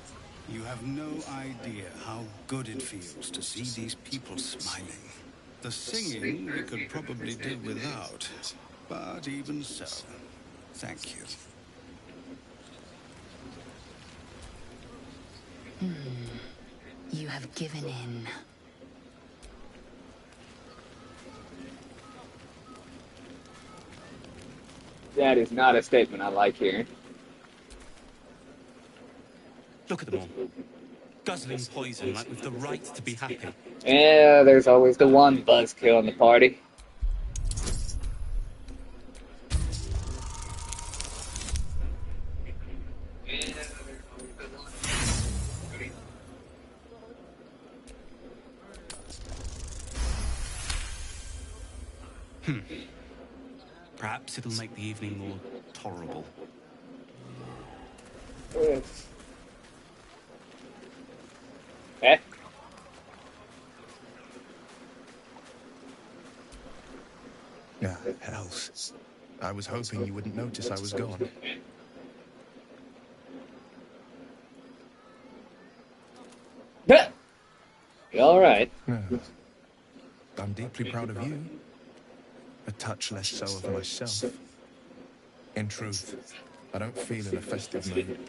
You have no idea how good it feels to see these people smiling. The singing we could probably do without, but even so, thank you. You have given in. That is not a statement I like hearing. Look at them all. Guzzling poison like we've the right to be happy. Yeah, there's always the one buzzkill in the party. Perhaps it'll make the evening more tolerable. Eh? Ah, hells. I was hoping you wouldn't notice I was gone. You alright? No. I'm deeply proud of you. A touch less so of myself. In truth, I don't feel in a festive mood,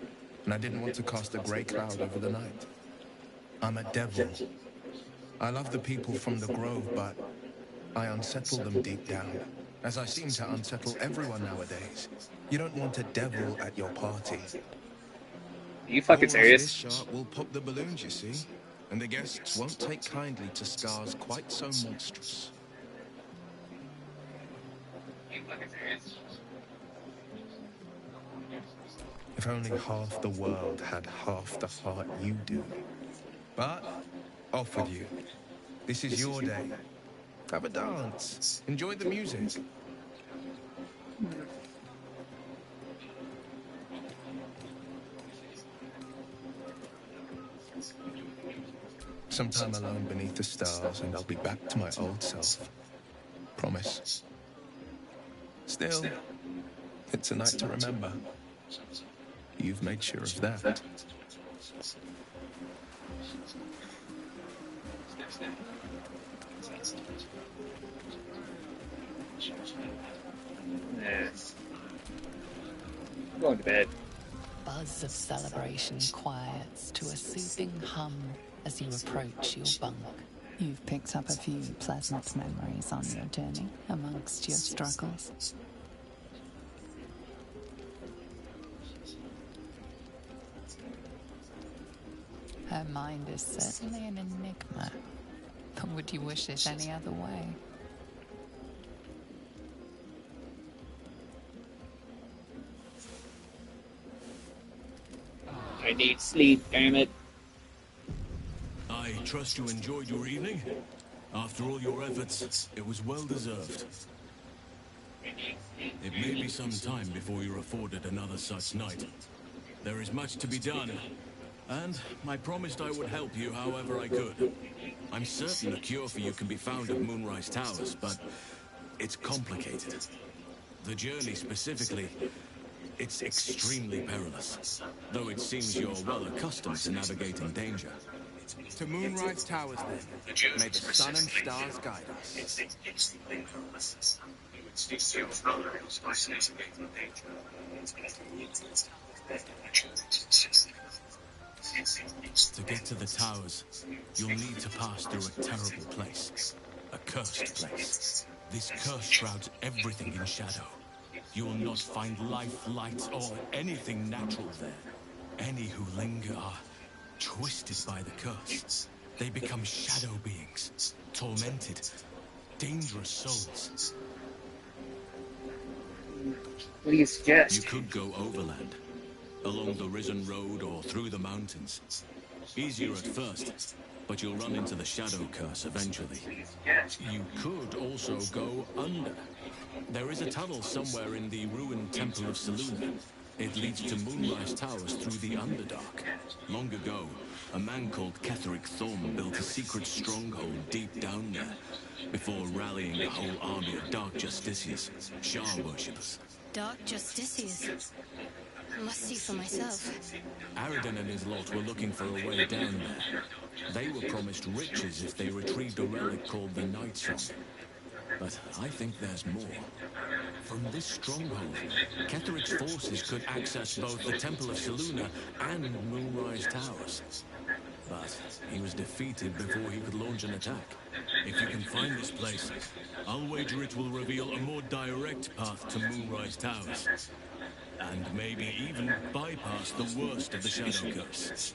and I didn't want to cast a grey cloud over the night. I'm a devil. I love the people from the Grove, but I unsettle them deep down, as I seem to unsettle everyone nowadays. You don't want a devil at your party. Are you fucking serious? This shark will pop the balloons, you see, and the guests won't take kindly to scars quite so monstrous. If only half the world had half the heart you do. But, off with you. This is your day. Have a dance. Enjoy the music. Some time alone beneath the stars, and I'll be back to my old self. Promise. Still, it's a night to remember. You've made sure of that. Yes. I'm going to bed. Buzz of celebration quiets to a soothing hum as you approach your bunk. You've picked up a few pleasant memories on your journey amongst your struggles. Her mind is certainly an enigma, but would you wish it any other way? I need sleep, damn it. I trust you enjoyed your evening. After all your efforts, it was well deserved. It may be some time before you're afforded another such night. There is much to be done, and I promised I would help you however I could. I'm certain a cure for you can be found at Moonrise Towers, but it's complicated. The journey specifically, it's extremely perilous, though it seems you're well accustomed to navigating danger. To Moonrise Towers, then. May the sun and stars guide us. To get to the towers, you'll need to pass through a terrible place. A cursed place. This curse shrouds everything in shadow. You will not find life, light, or anything natural there. Any who linger are twisted by the curse. They become shadow beings, tormented, dangerous souls. What do you suggest? You could go overland, along the Risen Road or through the mountains. Easier at first, but you'll run into the shadow curse eventually. You could also go under. There is a tunnel somewhere in the ruined Temple of Selûne. It leads to Moonrise Towers through the Underdark. Long ago, a man called Ketheric Thorm built a secret stronghold deep down there, before rallying a whole army of Dark Justiciars, Shah worshippers. Dark Justiciars. I must see for myself. Aridin and his lot were looking for a way down there. They were promised riches if they retrieved a relic called the Night Song. But I think there's more. From this stronghold, Ketheric's forces could access both the Temple of Selûne and Moonrise Towers. But he was defeated before he could launch an attack. If you can find this place, I'll wager it will reveal a more direct path to Moonrise Towers. And maybe even bypass the worst of the Shadow Curse.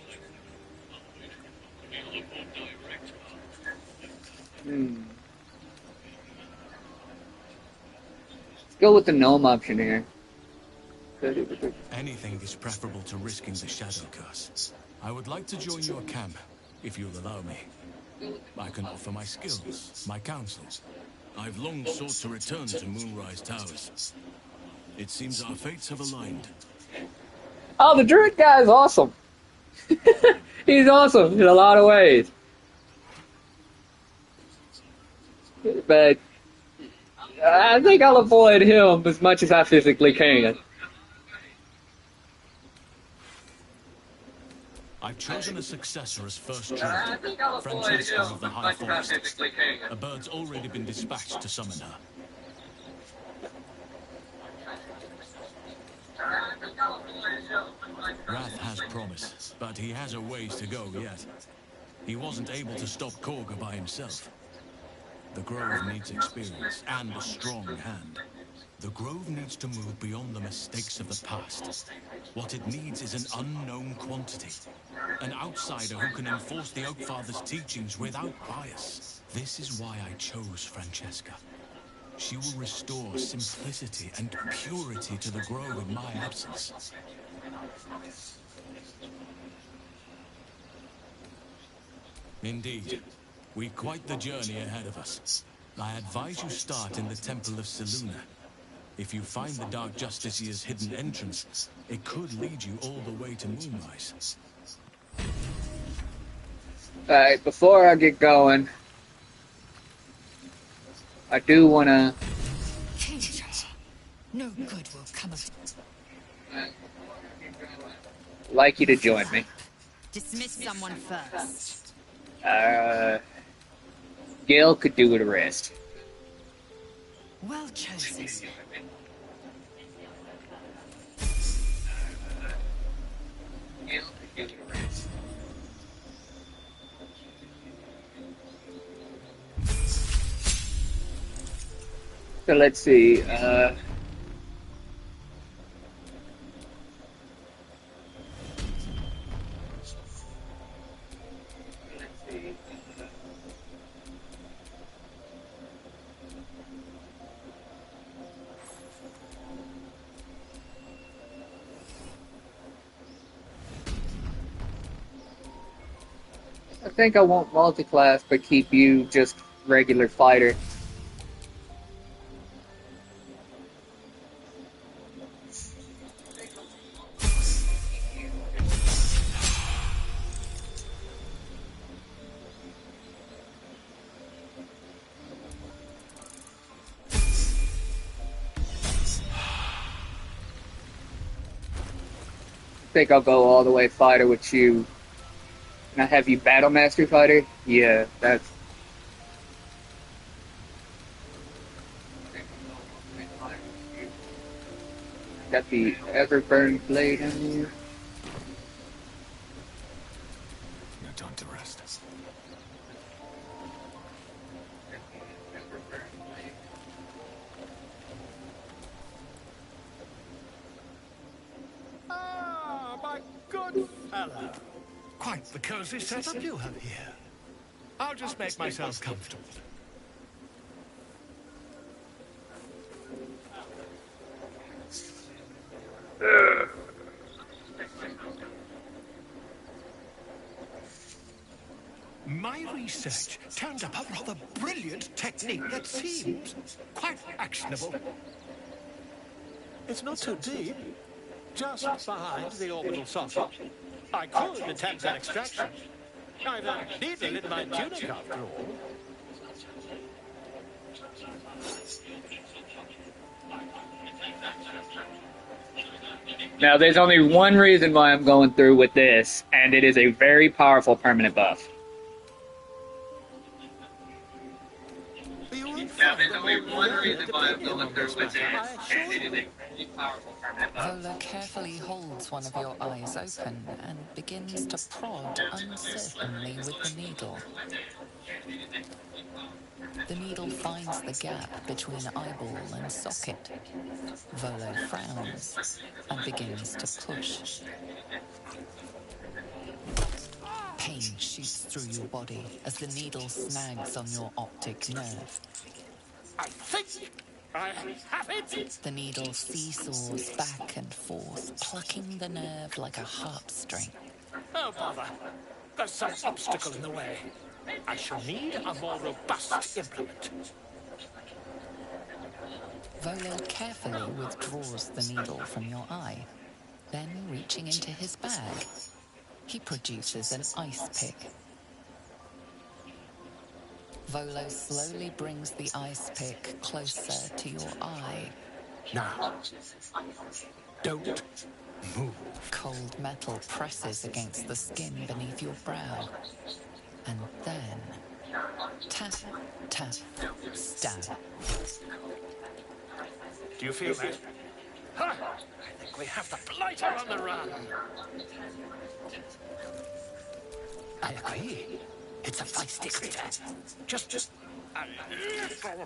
Let's go with the gnome option here. Anything is preferable to risking the Shadow Curse. I would like to join your camp, if you'll allow me. I can offer my skills, my counsel. I've long sought to return to Moonrise Towers. It seems our fates have aligned. Oh, the druid guy is awesome. He's awesome in a lot of ways. But I think I'll avoid him as much as I physically can. I've chosen a successor as first druid, Francesca of the High Forest. A bird's already been dispatched to summon her. Wrath has promise, but he has a ways to go yet. He wasn't able to stop Korga by himself. The Grove needs experience and a strong hand. The Grove needs to move beyond the mistakes of the past. What it needs is an unknown quantity. An outsider who can enforce the Oakfather's teachings without bias. This is why I chose Francesca. She will restore simplicity and purity to the Grove in my absence. Indeed. We've quite the journey ahead of us. I advise you start in the Temple of Selûne. If you find the Dark Justiciar's hidden entrance, it could lead you all the way to Moonrise. Alright, before I get going, I do want to... No good will come of like you to join me. Dismiss someone first. Gale could do with a rest. Well chosen. So let's see, I think I won't multi-class, but keep you just regular fighter. I think I'll go all the way fighter with you. And I have you battle master fighter? Yeah, that's... Got the Everburn blade on you. No time to rest. Ah, my good fellow. Quite the cozy setup you have here. I'll just make myself comfortable. My research turned up a rather brilliant technique that seems quite actionable. It's not too deep. Just behind the orbital socket. I could attempt an extraction. I've a needle in my tunic after all. Now, there's only one reason why I'm going through with this, and it is a very powerful permanent buff. find a more learned opinion on this matter, I assure you. Volo carefully holds one of your eyes open and begins to prod uncertainly with the needle. The needle finds the gap between eyeball and socket. Volo frowns and begins to push. Pain shoots through your body as the needle snags on your optic nerve. I think I have it! The needle seesaws back and forth, plucking the nerve like a harp string. Oh, bother. There's some obstacle in the way. I shall need a more robust implement. Volo carefully withdraws the needle from your eye. Then, reaching into his bag, he produces an ice pick. Volo slowly brings the ice pick closer to your eye. Now, don't move. Cold metal presses against the skin beneath your brow. And then, tap, tap, stab. Do you feel that? Huh? I think we have the blighter on the run. I agree. It's a feisty critter. Just a little further.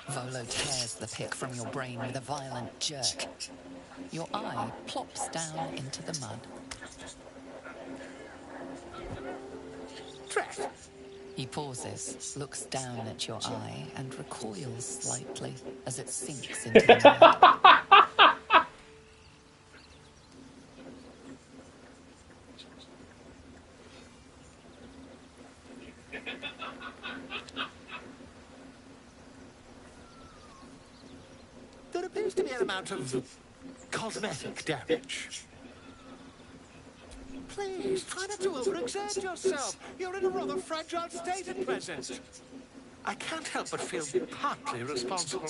Volo tears the pick from your brain with a violent jerk. Your eye plops down into the mud. Drat. He pauses, looks down at your eye, and recoils slightly as it sinks into the mud. There appears to be an amount of cosmetic damage. Please, try not to overexert yourself. You're in a rather fragile state at present. I can't help but feel partly responsible.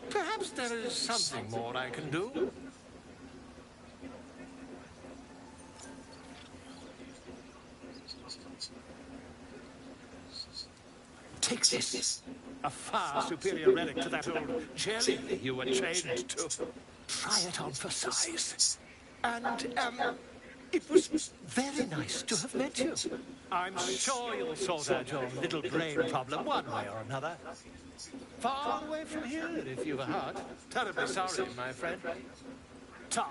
Perhaps there is something more I can do. Take this. A far superior relic to that old jelly you were chained to. Try it on for size. And, it was very nice to have met you. I'm sure you'll sort out your little brain problem one way or another. Far away from here, if you've a heart. Terribly sorry, my friend. Tom.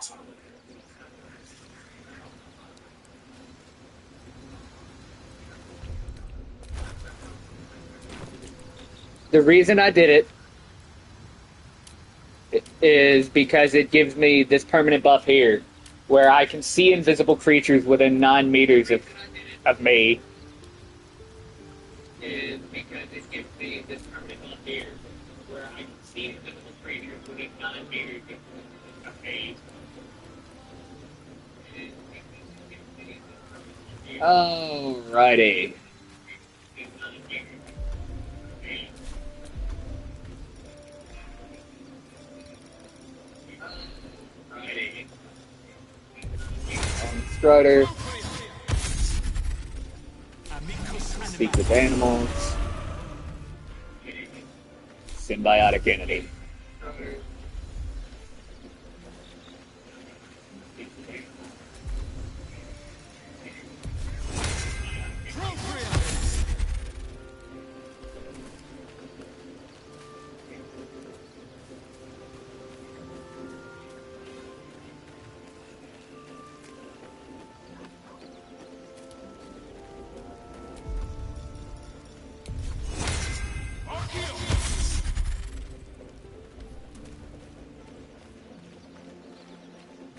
The reason I did it is because it gives me this permanent buff here, where I can see invisible creatures within 9 meters of me. Is because it gives me this permanent buff here, where I can see invisible creatures within 9 meters of me. Alrighty. Strutter. Speak with animals. Symbiotic entity.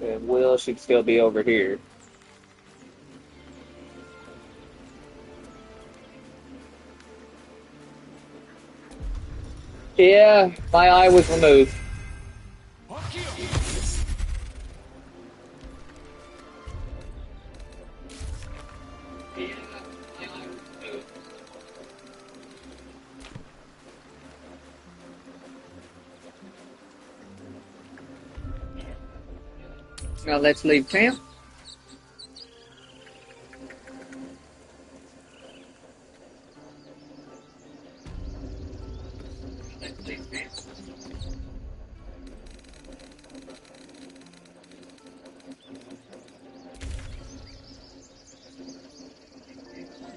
And Will should still be over here. Yeah, my eye was removed. Now let's leave camp.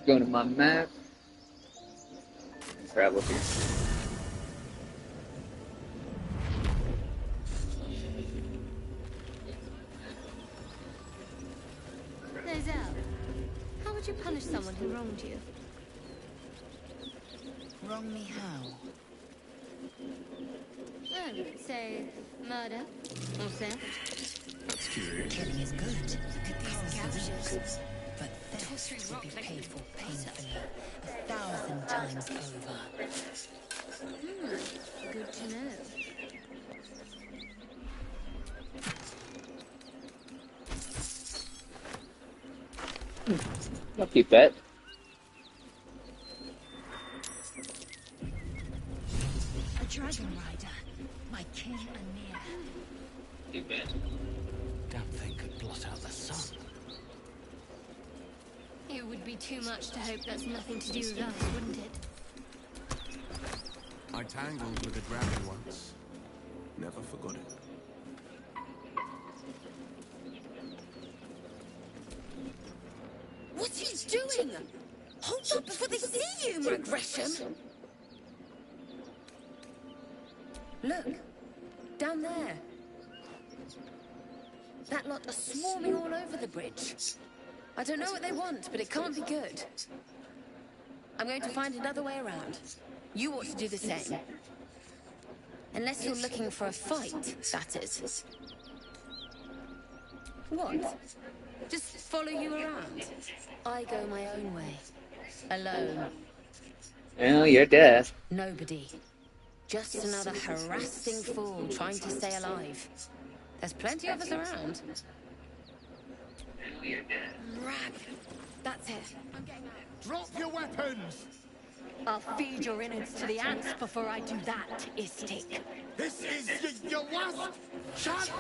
Go to my map. Travel here. Lozelle, how would you punish someone who wronged you? Wrong me how? Oh, say, murder or theft? Killing is good. These captures. But theft will be paid for painfully 1,000 times over. Good to know. I'll keep that. A dragon rider. My kin are near. Keep it. Damn thing could blot out the sun. It would be too much to hope that's nothing to do with us, wouldn't it? I tangled with a dragon once. Never forgot it. What are you doing? Hold up before they see you, my Gresham! Look, down there. That lot are swarming all over the bridge. I don't know what they want, but it can't be good. I'm going to find another way around. You ought to do the same. Unless you're looking for a fight, that is. What? Just follow you around? I go my own way. Alone. Well, you're dead. Nobody. Just another harassing fool trying to stay alive. There's plenty of us around. Rag. That's it. I'm getting out. Drop your weapons! I'll feed your innards to the ants before I do that, Istik. This is your last chance!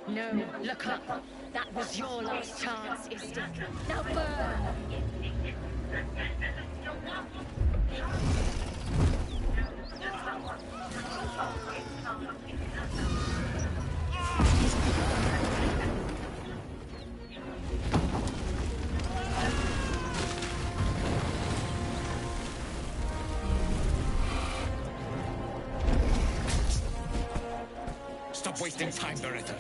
No, look up. That was your last chance, Istik. Now burn! Stop wasting time, Beretta.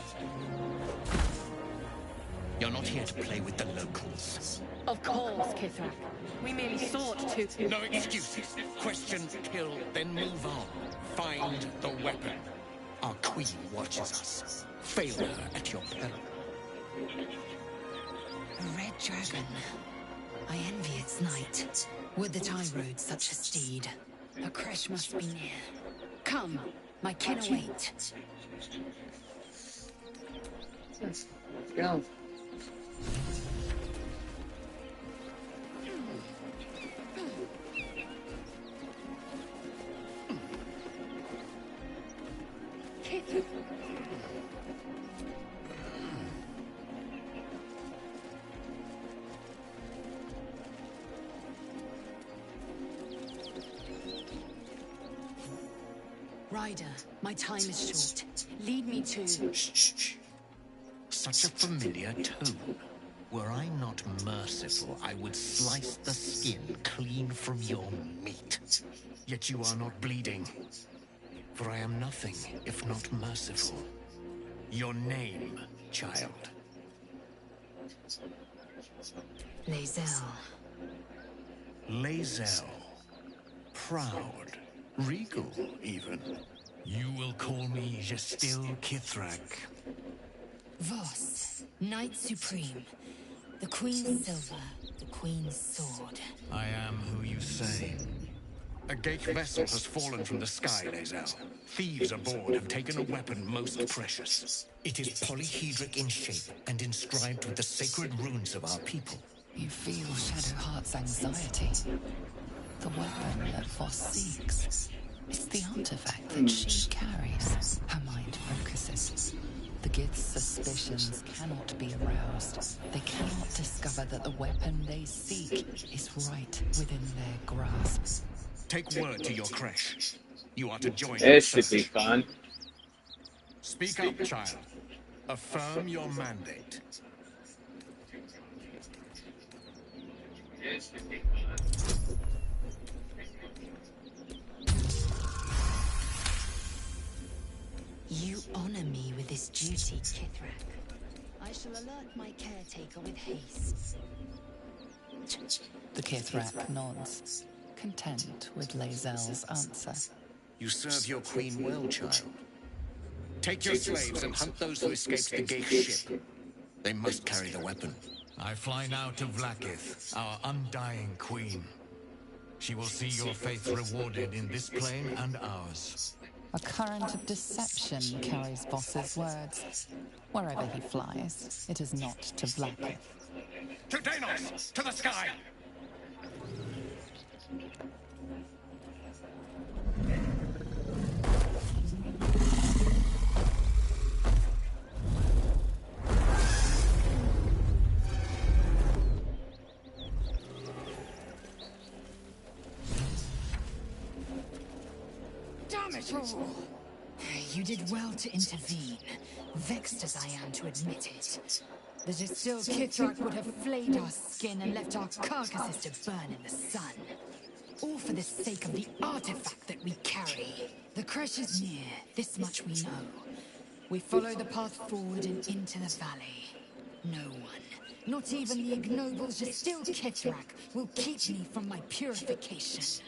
You're not here to play with the locals. Of course, Kithrak. We merely sought to... No excuses. Question, kill, then move on. Find the weapon. Our queen watches us. Fail her at your peril. A red dragon. I envy its knight. Would that I rode such a steed. A crash must be near. Come, my kin await. Let's go. Rider, my time is short. Lead me to... Shh. Such a familiar tone. Were I not merciful, I would slice the skin clean from your meat. Yet you are not bleeding. For I am nothing if not merciful. Your name, child. Lozelle. Lozelle. Proud. Regal, even. You will call me Gestil Kithrak. Voss, Knight Supreme. The Queen's silver, the Queen's sword. I am who you say. A gate vessel has fallen from the sky, Lozelle. Thieves aboard have taken a weapon most precious. It is polyhedric in shape and inscribed with the sacred runes of our people. You feel Shadowheart's anxiety. The weapon that Voss seeks. It's the artifact that she carries. Her mind focuses. The Gith's suspicions cannot be aroused. They cannot discover that the weapon they seek is right within their grasp. Take word to your crash. You are to join our This should be search. fun. Speak up, child. Affirm your mandate. You honor me with this duty, Kithrak. I shall alert my caretaker with haste. The Kithrak nods, content with Lae'zel's answer. You serve your queen well, child. Take your slaves and hunt those who escaped the Ghaik ship. They must carry the weapon. I fly now to Vlaakith, our undying queen. She will see your faith rewarded in this plane and ours. A current of deception carries Voss's words. Wherever he flies, it is not to Vlaakith. To Danos! To the sky! Damn it all! You did well to intervene, vexed as I am to admit it. The distilled Kithrak would have flayed our skin and left our carcasses to burn in the sun. All for the sake of the artifact that we carry. The crash is near, this much we know. We follow the path forward and into the valley. No one, not even the ignoble distilled Kithrak, will keep me from my purification.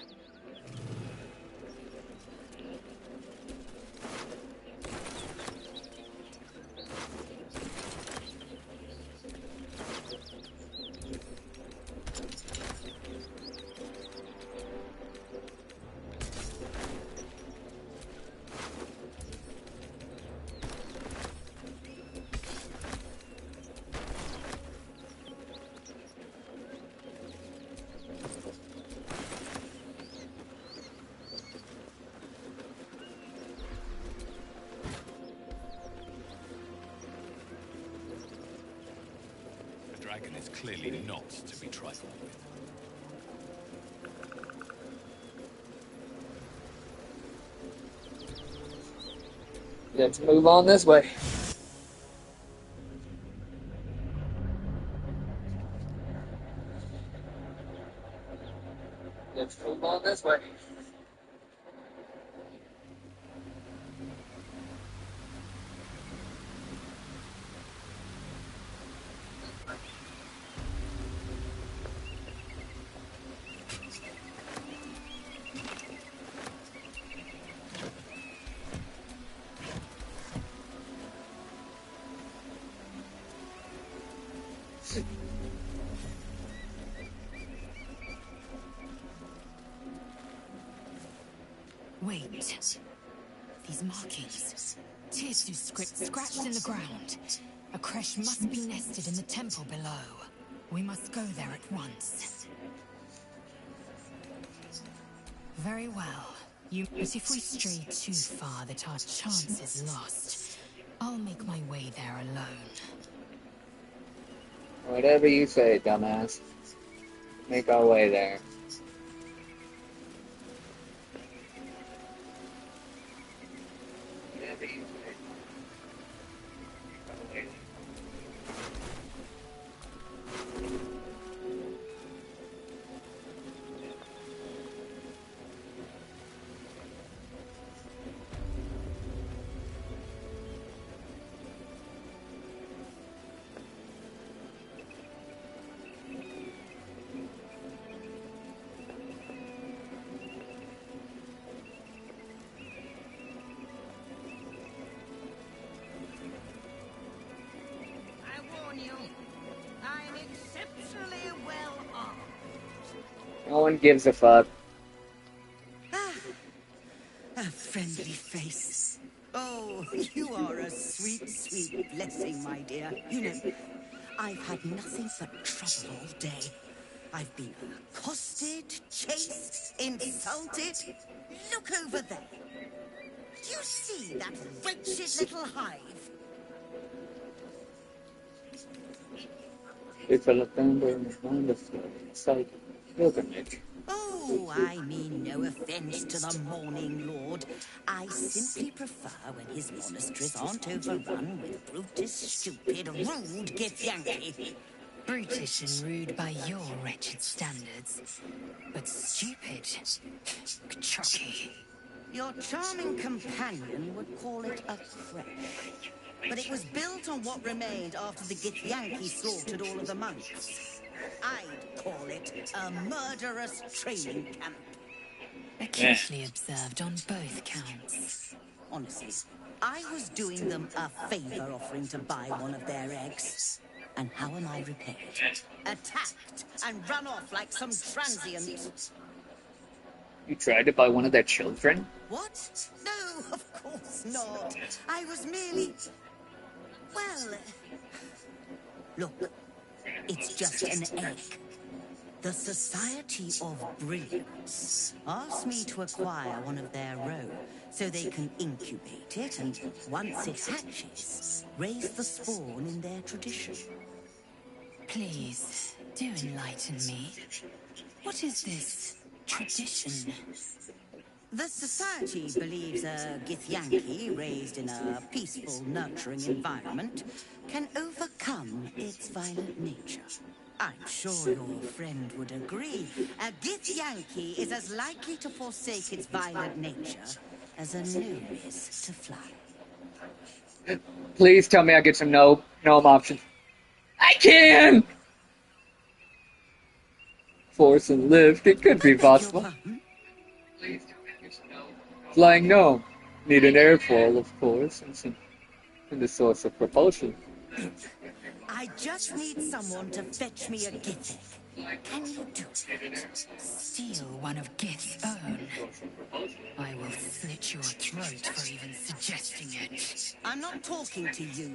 The dragon is clearly not to be trifled with. Let's move on this way. Let's move on this way. Wait. These markings. Tirsu's script scratched in the ground. A creche must be nested in the temple below. We must go there at once. Very well. But if we stray too far, that our chance is lost. I'll make my way there alone. Whatever you say, dumbass. Make our way there. No one gives a fuck. A friendly face. Oh, you are a sweet, sweet blessing, my dear. You know, I've had nothing but trouble all day. I've been accosted, chased, insulted. Look over there. Do you see that wretched little hive? It's a thunder and a site pilgrimage. Oh, I mean no offense to the Morning Lord. I simply prefer when his monasteries aren't overrun with brutish, stupid, rude Githyanki. Brutish and rude by your wretched standards, but stupid. Chucky. Your charming companion would call it a creche. But it was built on what remained after the Githyanki slaughtered all of the monks. I'd call it a murderous training camp. Acutely observed on both counts. Honestly, I was doing them a favor offering to buy one of their eggs. And how am I repaired? Attacked and run off like some transient. You tried to buy one of their children? What? No, of course not. I was merely... Well... Look, it's just an egg. The Society of Brilliance asked me to acquire one of their roe so they can incubate it and, once it hatches, raise the spawn in their tradition. Please, do enlighten me. What is this tradition? The Society believes a Githyanki raised in a peaceful, nurturing environment can overcome its violent nature. I'm sure your friend would agree. A Githyanki is as likely to forsake its violent nature as a gnome is to fly. Please tell me I get some gnome options. I can! Force and lift, it could be possible. Flying gnome. Need an airfoil, of course, and the source of propulsion. I just need someone to fetch me a Gith egg. Can you do it? Steal one of Gith's own. I will slit your throat for even suggesting it. I'm not talking to you.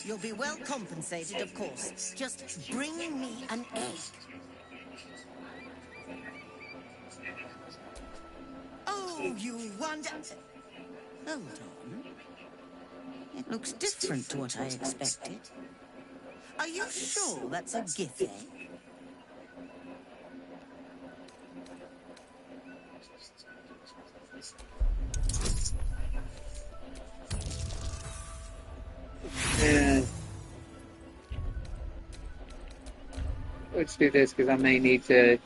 You'll be well compensated, of course. Just bring me an egg. Oh, you wonder... Hold on. It looks different to what I expected. Are you sure that's a Gith egg? Let's do this, because I may need to...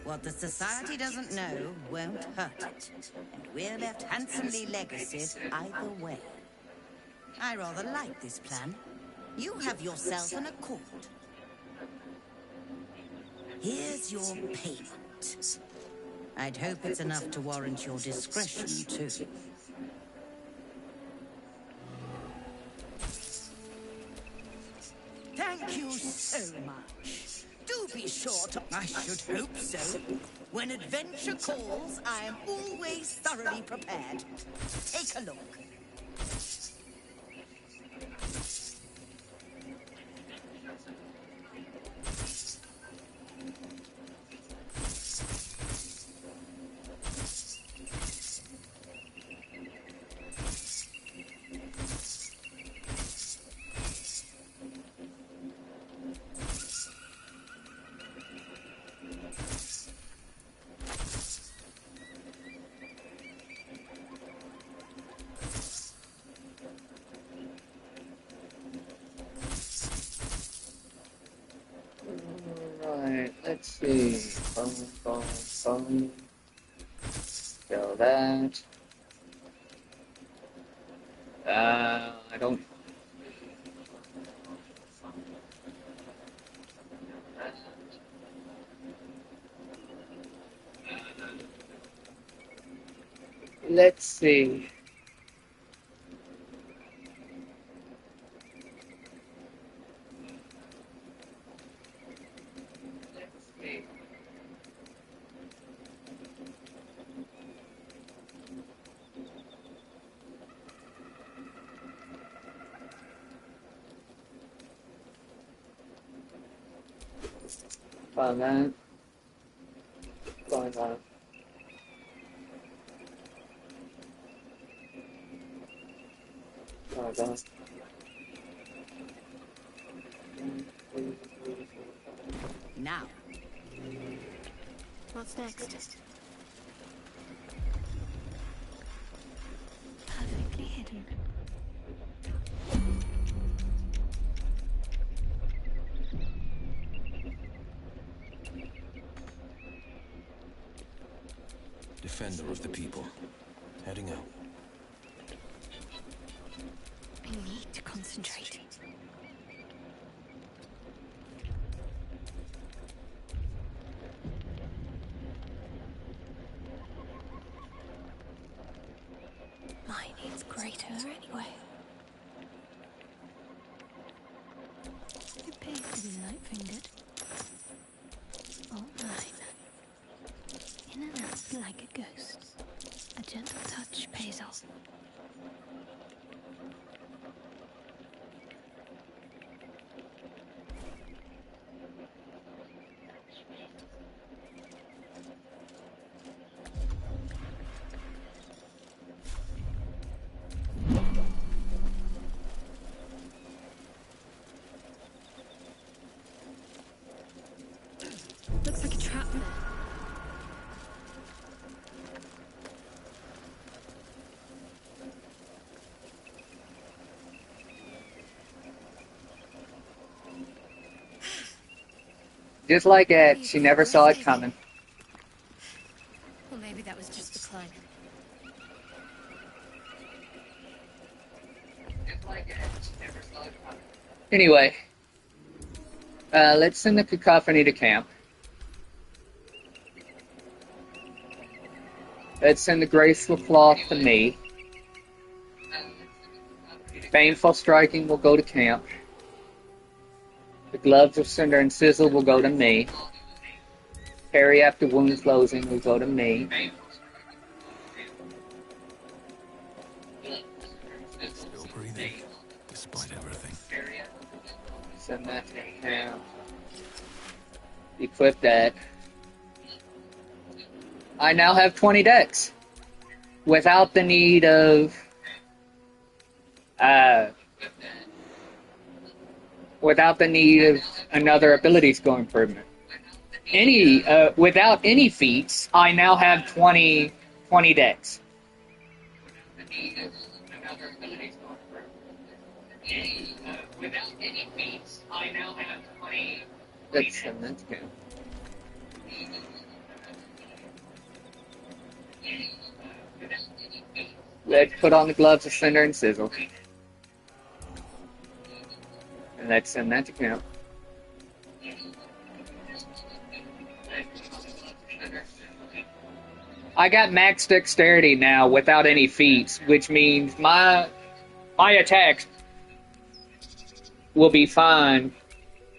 What the Society doesn't know won't hurt it. And we're left handsomely legacied either way. I rather like this plan. You have yourself an accord. Here's your payment. I'd hope it's enough to warrant your discretion, too. Thank you so much. Do be sure to... I should hope so. When adventure calls, I am always thoroughly prepared. Take a look. Right, let's see. Boom. Kill that. I don't... Let's see. Find that. Find that. Find that. now. What's next? Perfectly hidden. Defender of the people. Heading out. I need to concentrate. Mine needs greater anyway. It pays to be light-fingered. All mine. In and out like a ghost. A gentle touch pays off. Looks like a trap there. Just like that, she never saw it coming. Or maybe that was just the climb. Anyway, let's send the cacophony to camp. Let's send the graceful cloth to me. Baneful striking will go to camp. The gloves of cinder and sizzle will go to me. Parry after wound closing will go to me. Still breathing, despite everything. Send that to camp. Equip that. I now have 20 decks. Without the need of another ability score improvement. Without any feats, I now have 20 decks. Without any feats, I now have 20. That's good. Let's put on the gloves of cinder and sizzle. And let's send that to camp. I got max dexterity now without any feats, which means my attacks will be fine.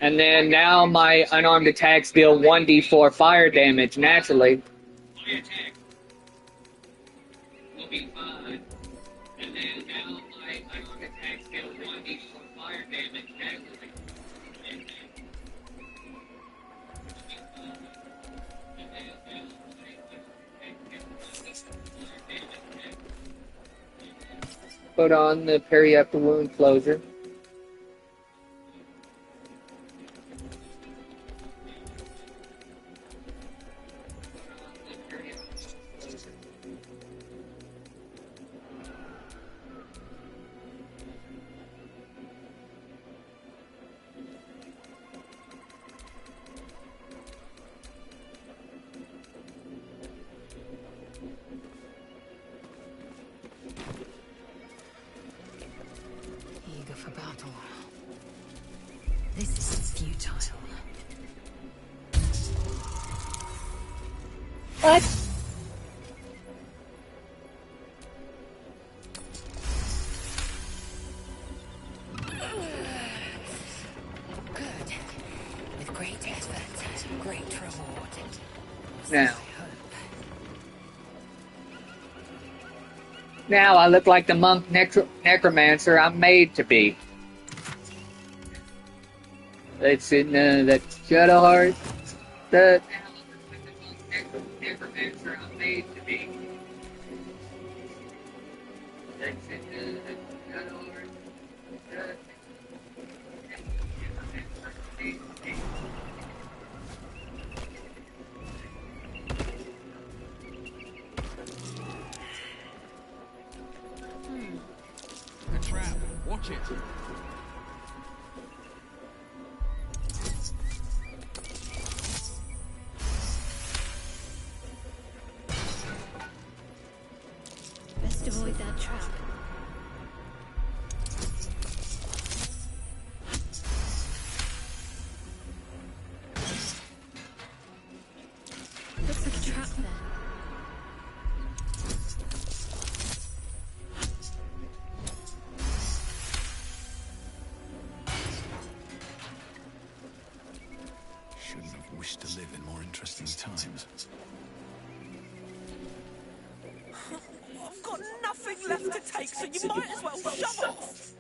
And then now my unarmed attacks deal 1d4 fire damage naturally. My attack will be fine. And then now my unarmed attacks deal 1d4 fire damage naturally. Put on the parry after wound closure. Eager for battle. This is futile. What? Good. With great effort, great reward. Now I look like the monk necromancer I'm made to be. Let's in that shadow heart. The necromancer I'm made to be. Let's in that shadow heart. Best avoid that trap. Looks like a trap there. Shouldn't have wished to live in more interesting times. I've got nothing left to take, so you might as well shove off.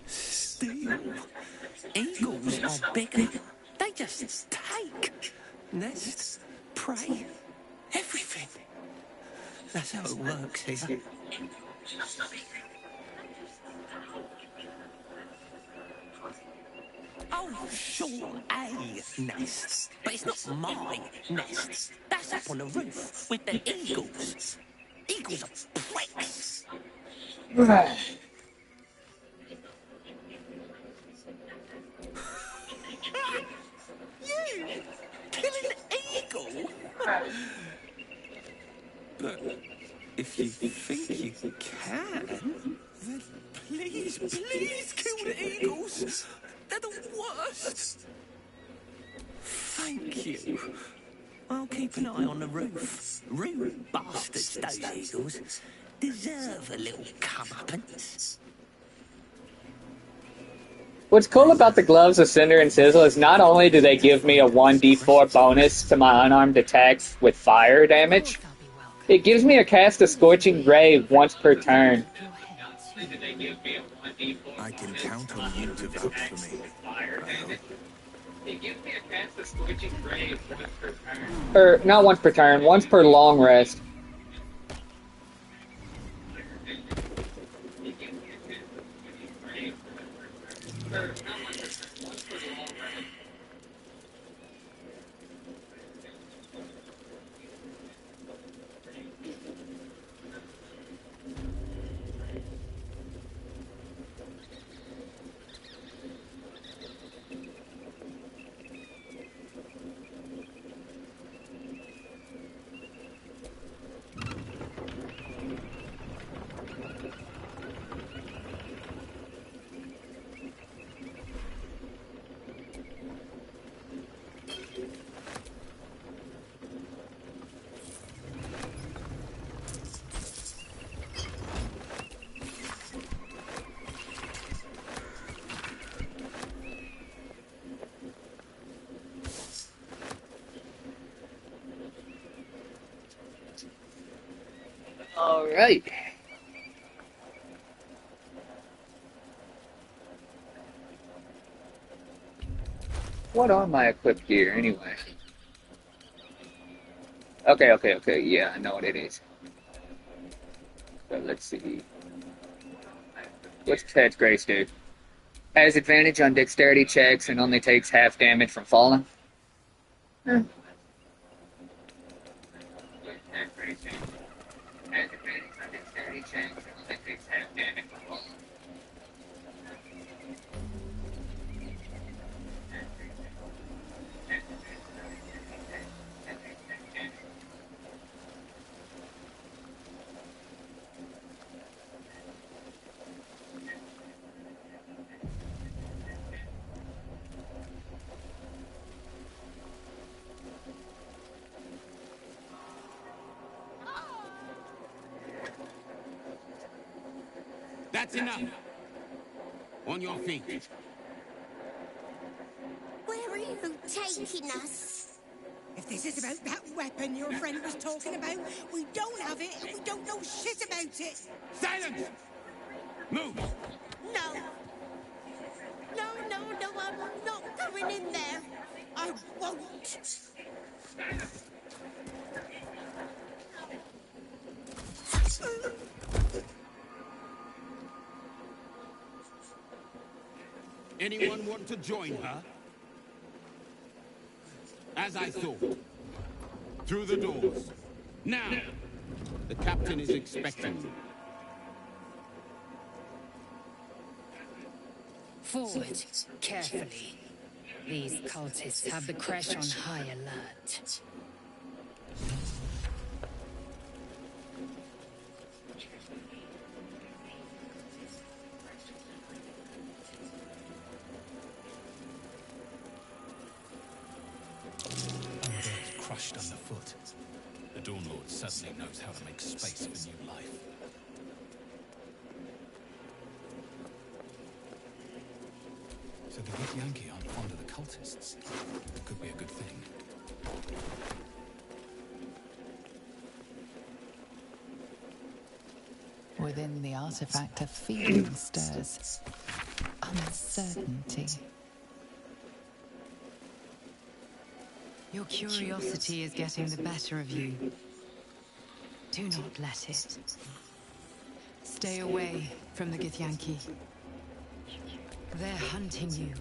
Still, eagles are bigger. They just take. Nest, prey, everything. That's how it works here. Oh, sure, a nest. But it's not my nest. That's up on the roof with the eagles. Eagles are pricks. You kill an eagle? But if you think you can, then please, please kill the eagles. They're the worst. Thank you. I'll keep an eye on the roof. Rude bastards, those eagles. Deserve a little comeuppance. What's cool about the gloves of Cinder and Sizzle is not only do they give me a 1d4 bonus to my unarmed attacks with fire damage, it gives me a cast of Scorching Ray once per turn. I can count on you to vouch for me. I hope. It gives me a cast of Scorching Ray once per turn. Or, not once per turn, once per long rest. Alright. What are my equipped gear anyway? Okay, yeah, I know what it is. So let's see. What's Ted's Grace do? Has advantage on dexterity checks and only takes half damage from falling. Has advantage on dexterity checks and only takes half damage from falling. That's enough. On your feet. Where are you taking us? If this is about that weapon your friend was talking about, we don't have it and we don't know shit about it. Silence! Move! No. No, I'm not going in there. I won't. Anyone want to join her? As I thought. Through the doors. Now! The captain is expecting you. Forward, carefully. These cultists have the Creche on high alert. Undead crushed underfoot. The Dawn Lord certainly knows how to make space for new life. So the Githyanki aren't fond of the cultists. Could be a good thing. Within the artifact, a feeling stirs. Uncertainty. Your curiosity is getting the better of you. Do not let it. Stay away from the Githyanki. They're hunting you.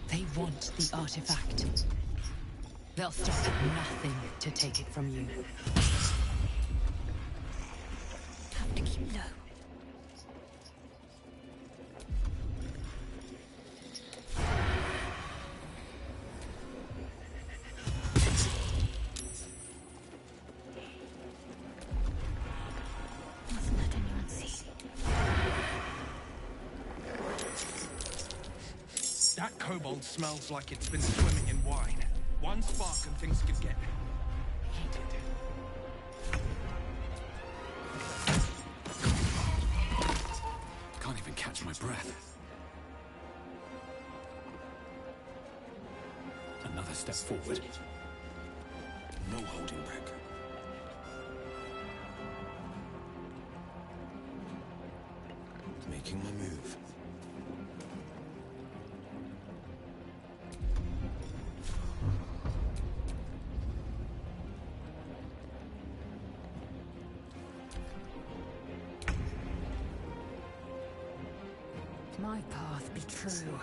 They want the artifact. They'll stop at nothing to take it from you. Have to keep low. Mustn't let anyone see. That kobold smells like it's been swimming in wine. One spark and things could get heated. Can't even catch my breath. Another step forward. No holding back. Making my move. My path be true.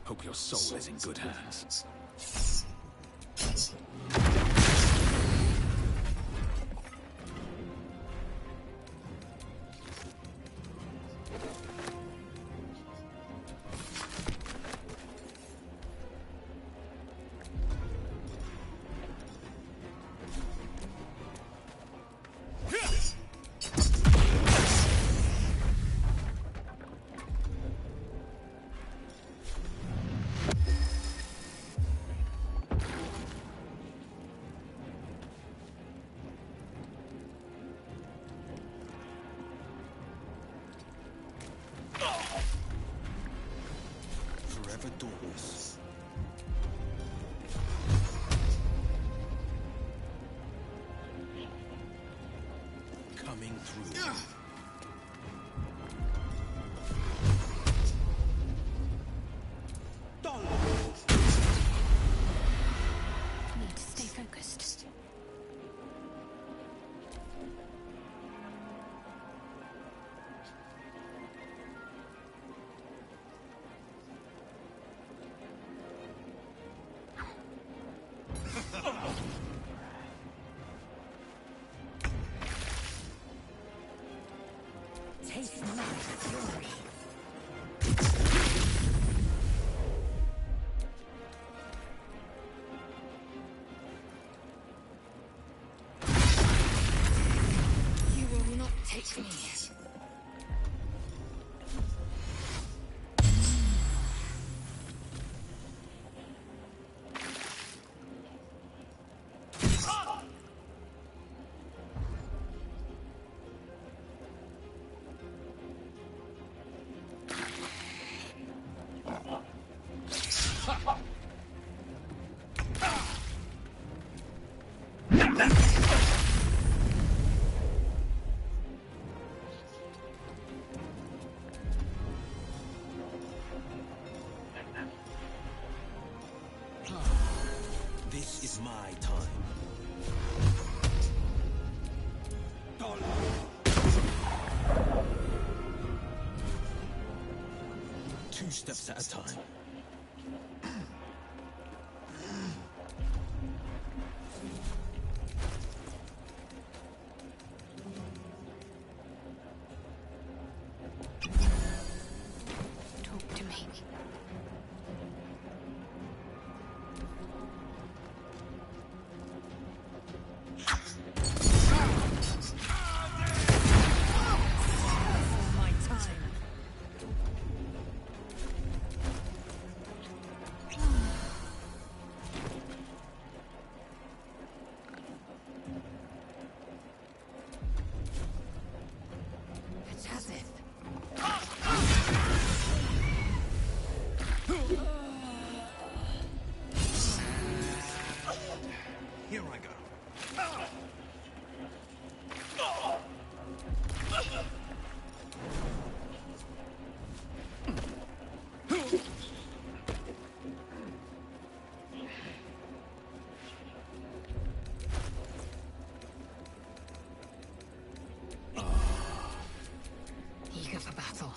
Hope your soul is in good hands. Forever dauntless. Coming through. Need to stay focused. Taste my fury. You will not take me. This is my time. Two steps at a time. Talk to me. My time. It's as if. Here I go. Eager for battle.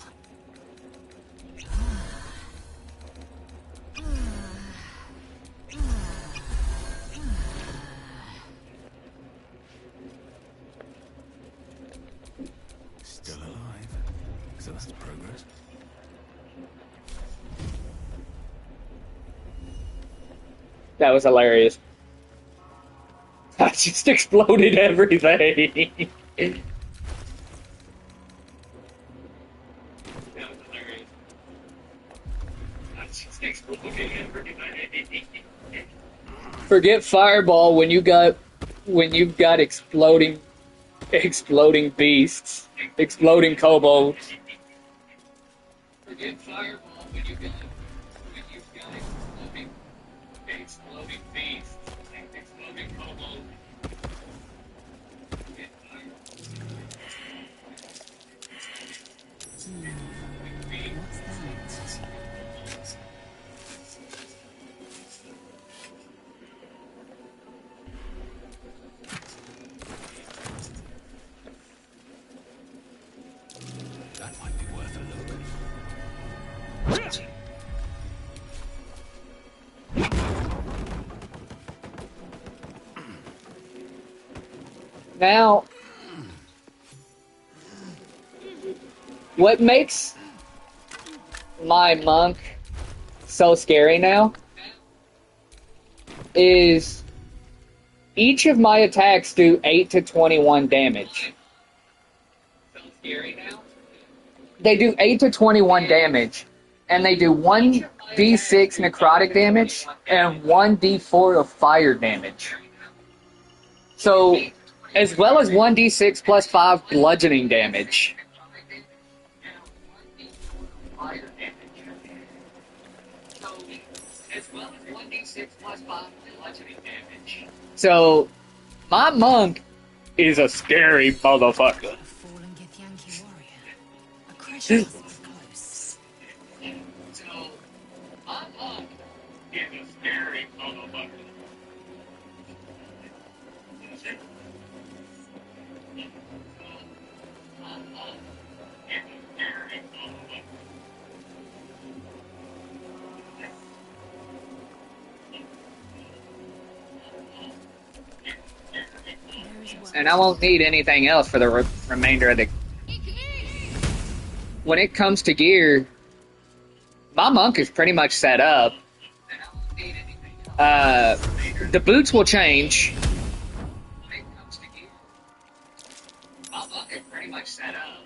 Still alive. So that's progress. That was hilarious. I just exploded everything. Forget fireball when you've got exploding beasts, exploding kobolds. Forget fireball when you've got exploding beasts, exploding kobolds. That might be worth a look. Now, what makes my monk so scary now is each of my attacks do 8 to 21 damage. They do 8 to 21 damage, and they do 1d6 necrotic damage and 1d4 of fire damage. So, as well as 1d6 plus 5 bludgeoning damage. So, my monk is a scary motherfucker. A fallen Githyanki warrior. A crash must be close. So, my monk is a scary motherfucker. And I won't need anything else for the remainder of the... When it comes to gear, my monk is pretty much set up. The boots will change. When it comes to gear, my monk is pretty much set up.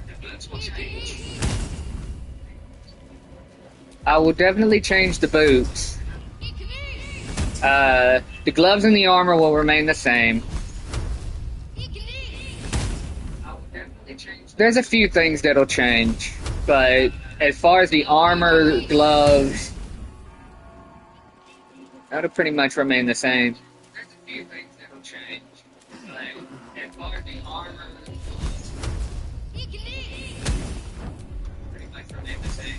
The boots will change. I will definitely change the boots. The gloves and the armor will remain the same. There's a few things that'll change, but as far as the armor, gloves, that'll pretty much remain the same. There's a few things that'll change, but as far as the armor, pretty much remain the same.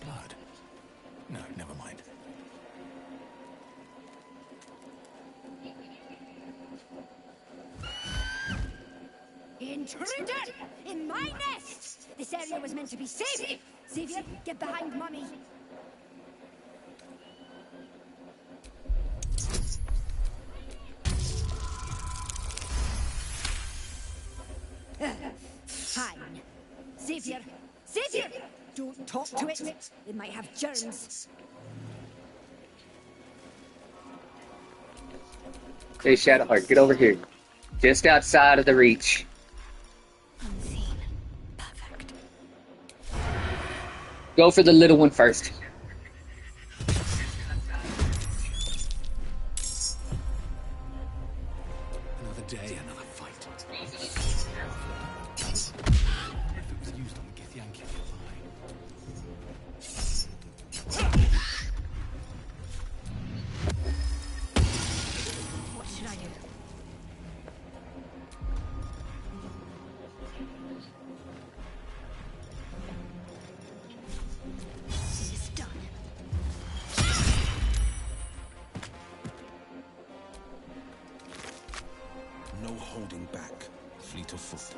blood. No, never mind. Intruder! In my nest! This area was meant to be safe! Xavier, get behind Mummy! Fine. Xavier! Xavier! Don't talk to it! It might have germs. Hey, Shadowheart, get over here. Just outside of the reach. Unseen. Perfect. Go for the little one first. Another day, another fight. If it was used on Githyanki. What should I do? It's done. No holding back, fleet of foot.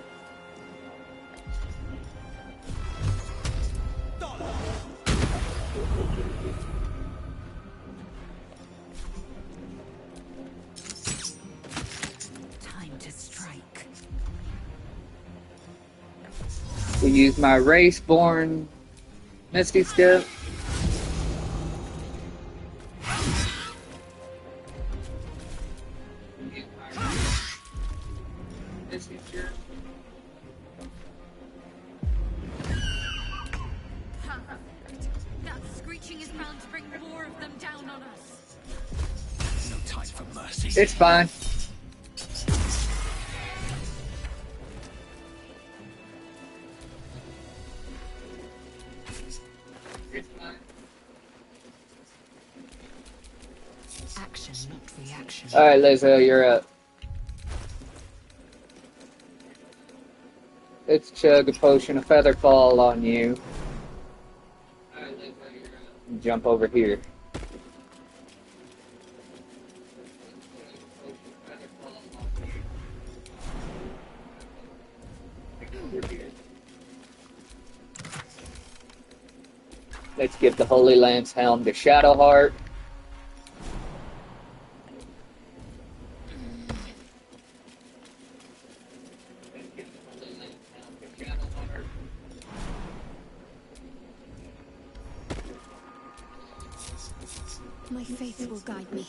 Time to strike. We use my race-born Misty Step. Perfect. That screeching is bound to bring more of them down on us. No time for mercy. It's fine. Action, not reaction. Alright, Lizzo, you're up. Let's chug a potion of feather fall on you. Jump over here. Let's give the Holy Lance Helm to Shadowheart. My faith will guide me.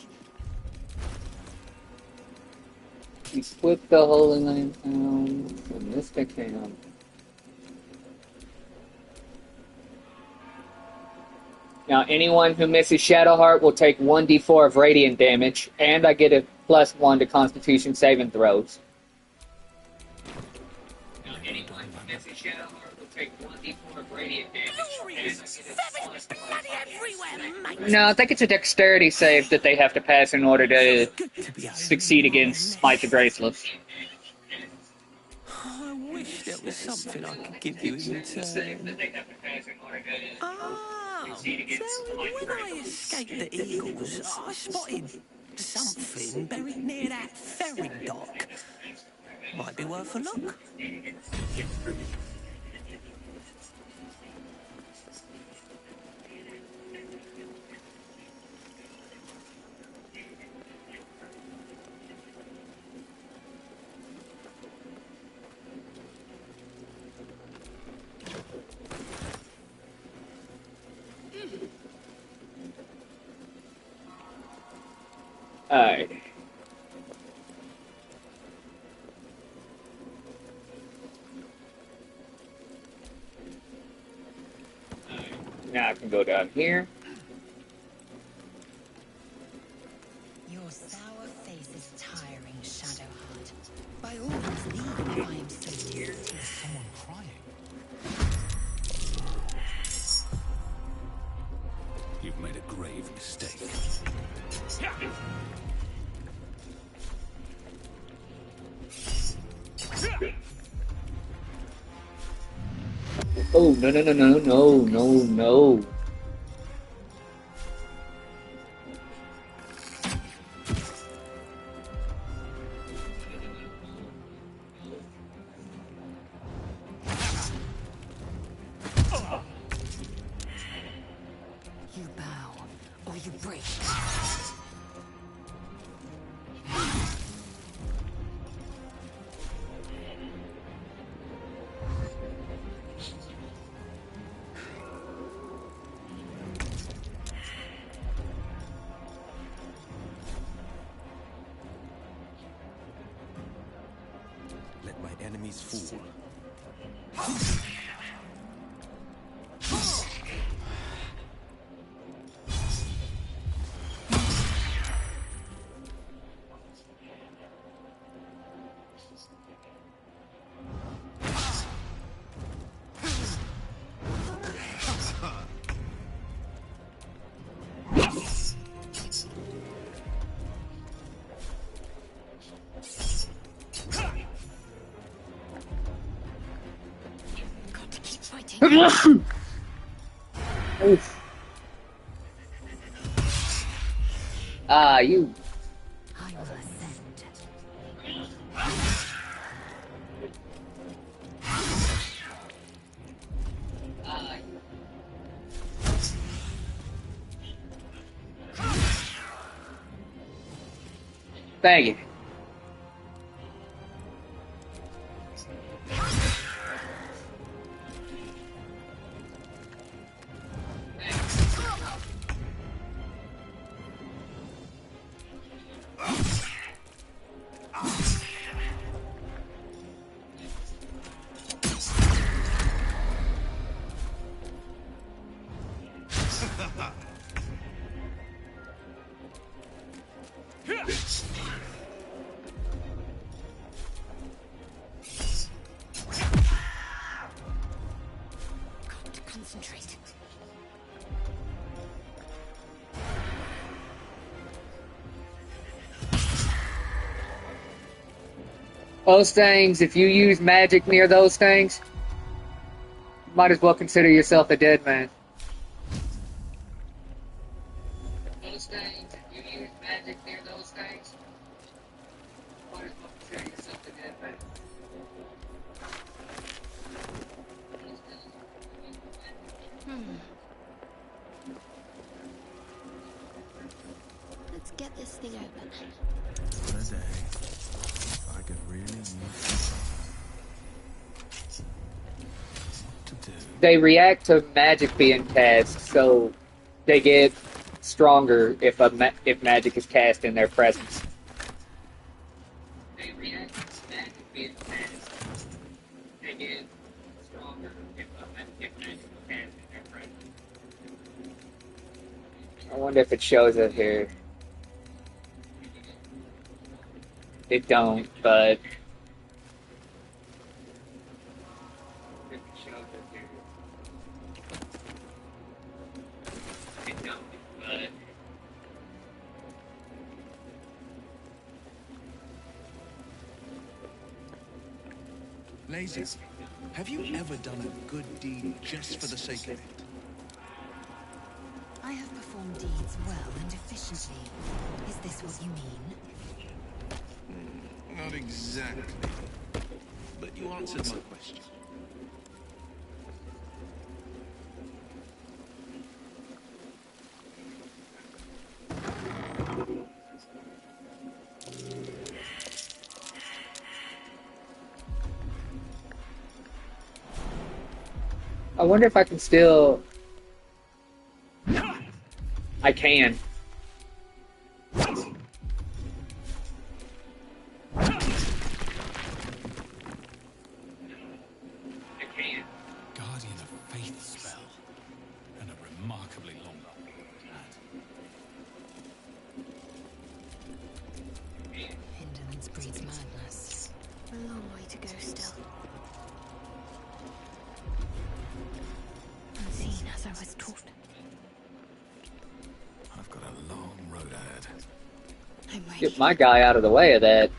Equip the Holy Lance Helm for Mystic Helm. Now, anyone who misses Shadowheart will take 1d4 of radiant damage, and I get a +1 to Constitution saving throws. Now, anyone who misses Shadowheart will take 1d4 of radiant damage. Bloody everywhere, mate! No, I think it's a dexterity save that they have to pass in order to succeed against Smite the Graceless. I wish there was something I could give you in return. Oh, so when I escaped the eagles, I spotted something buried near that ferry dock. Might be worth a look. Alright. Now I can go down here. Your sour face is tiring, Shadowheart. By all means, leave if I am so guilty. Is someone crying? You've made a grave mistake. Oh, no. or you break. Let my enemies fall. Oof. Ah, you. I will ascend. Thank you. Concentrate. Those things, if you use magic near those things, you might as well consider yourself a dead man. Those things, if you use magic near those things, you might as well consider yourself a dead man. Let's get this thing open. What a day. I could really use what to do. They react to magic being cast, so they get stronger if if magic is cast in their presence. They react to magic being cast. They get stronger if magic is cast in their presence. I wonder if it shows it here. It don't, but if it shows it here. It don't, but Lazy, have you ever done a good deed just for the sake of it? I have performed deeds well and efficiently. Is this what you mean? Not exactly. But you answered my question. I wonder if I can still. I can. Guardian of Faith spell. And a remarkably long one. Indolence breeds madness. A long way to go still. Unseen as I was taught. I've got a long road ahead. I'm ready. Get my guy out of the way of that.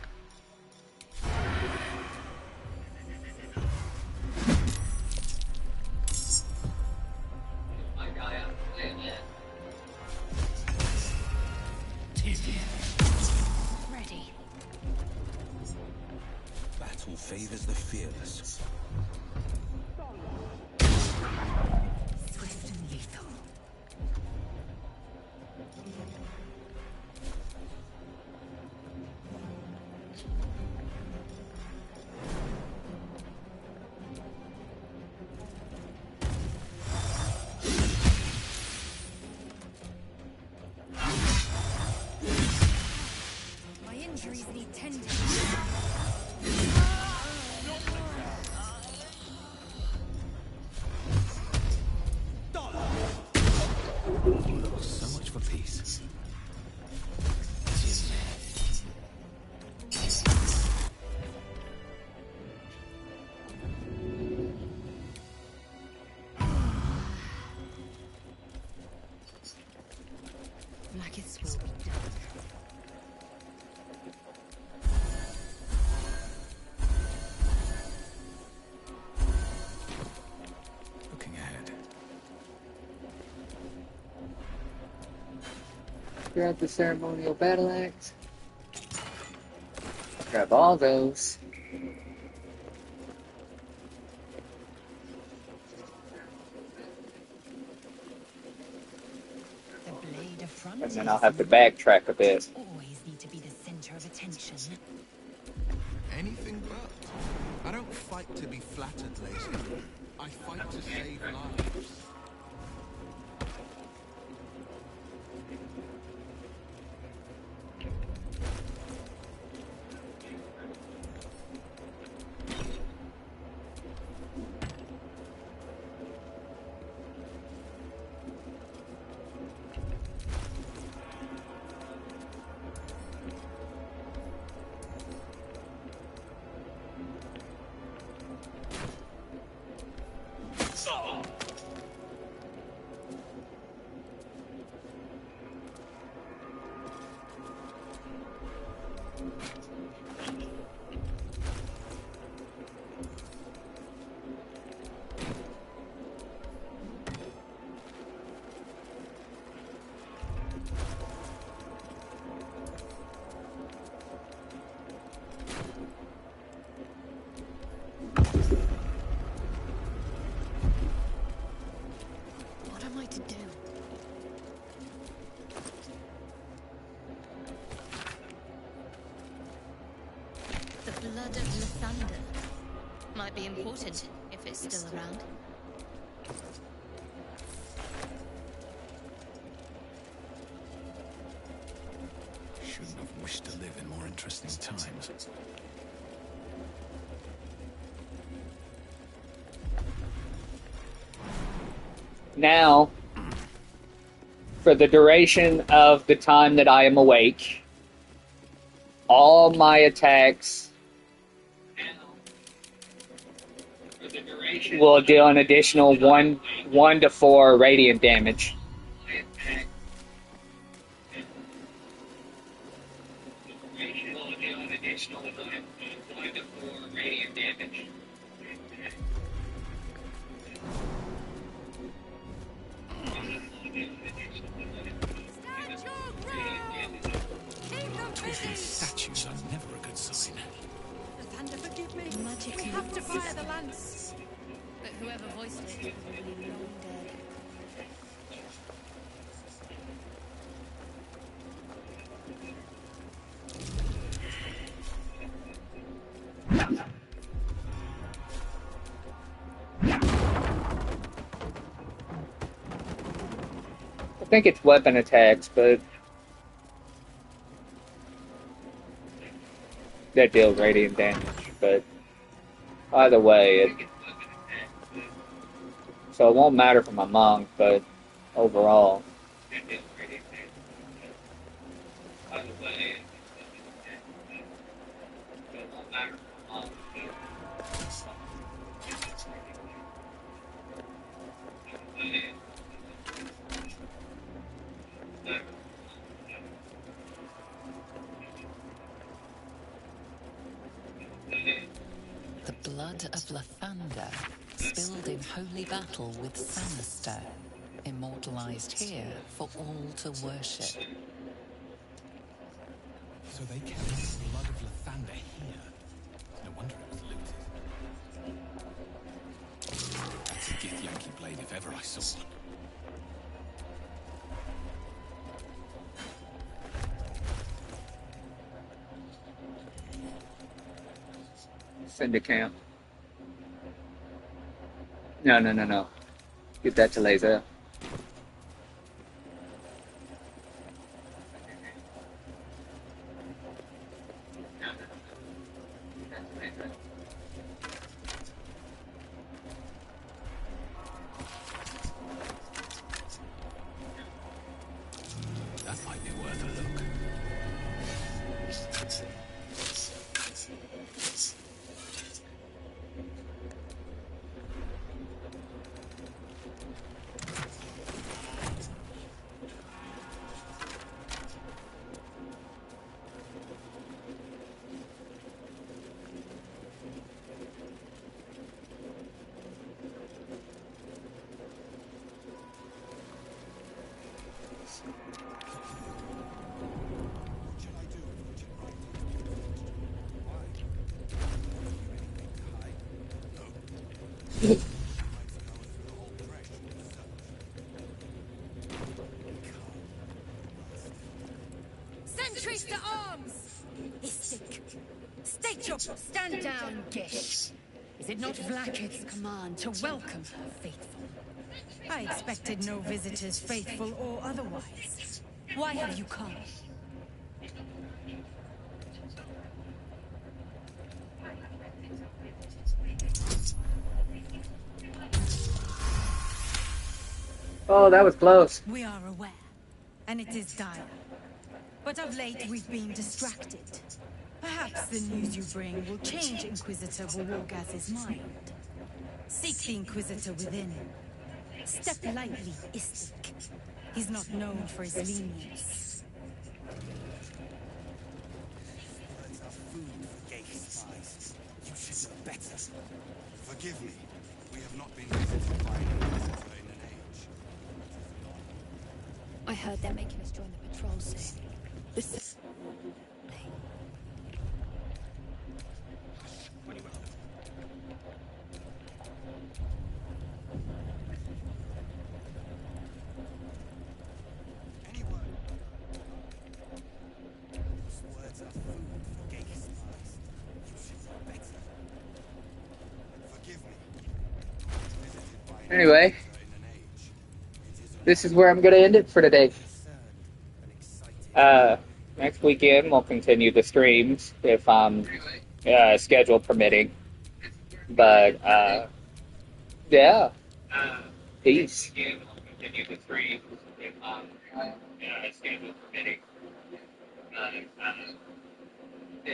Ready. Battle favors the fearless. Swift and lethal. injuries need tending. So much for peace. Blackets will be done. Looking ahead. Grab the ceremonial battle axe. Grab all those. The blade of front And then I'll have to backtrack a bit. always need to be the center of attention. Anything but. I don't fight to be flattered, Lazy. I fight to save lives. What am I to do? The blood of Lathander might be important if it's still around. Shouldn't have wished to live in more interesting times. Now, for the duration of the time that I am awake, all my attacks will deal an additional 1 to 4 radiant damage. Talking statues are never a good sign. Lathander, forgive me. Magic We have to looks. fire the lance. But whoever voiced it is probably long dead. I think it's weapon attacks, but that deals radiant damage. But either way, so it won't matter for my monk, but overall. The blood of Lathander, spilled in holy battle with Sanister, immortalized here for all to worship. So they kept the blood of Lathander here. No wonder it was looted. That's a Githyanki blade if ever I saw one. Send to camp. No. Give that to Laser. Sentries to arms! Istik, state your... Stand down, Gish. Is it not Vlaakith's command to welcome her faithful? I expected no visitors, faithful or otherwise. Why have you come? Oh, that was close. We are aware, and it is dire. But of late, we've been distracted. Perhaps the news you bring will change Inquisitor Vorwalgaz's mind. Seek the Inquisitor within. Step lightly, Istik. He's not known for his lenience. Words are food for gay spies. You should know better. Forgive me. We have not been visited by an inquisitor in an age. I heard they're making us join the patrol soon. This... Anyway, this is where I'm going to end it for today. Next weekend we'll continue the streams if I'm schedule permitting. But yeah, peace.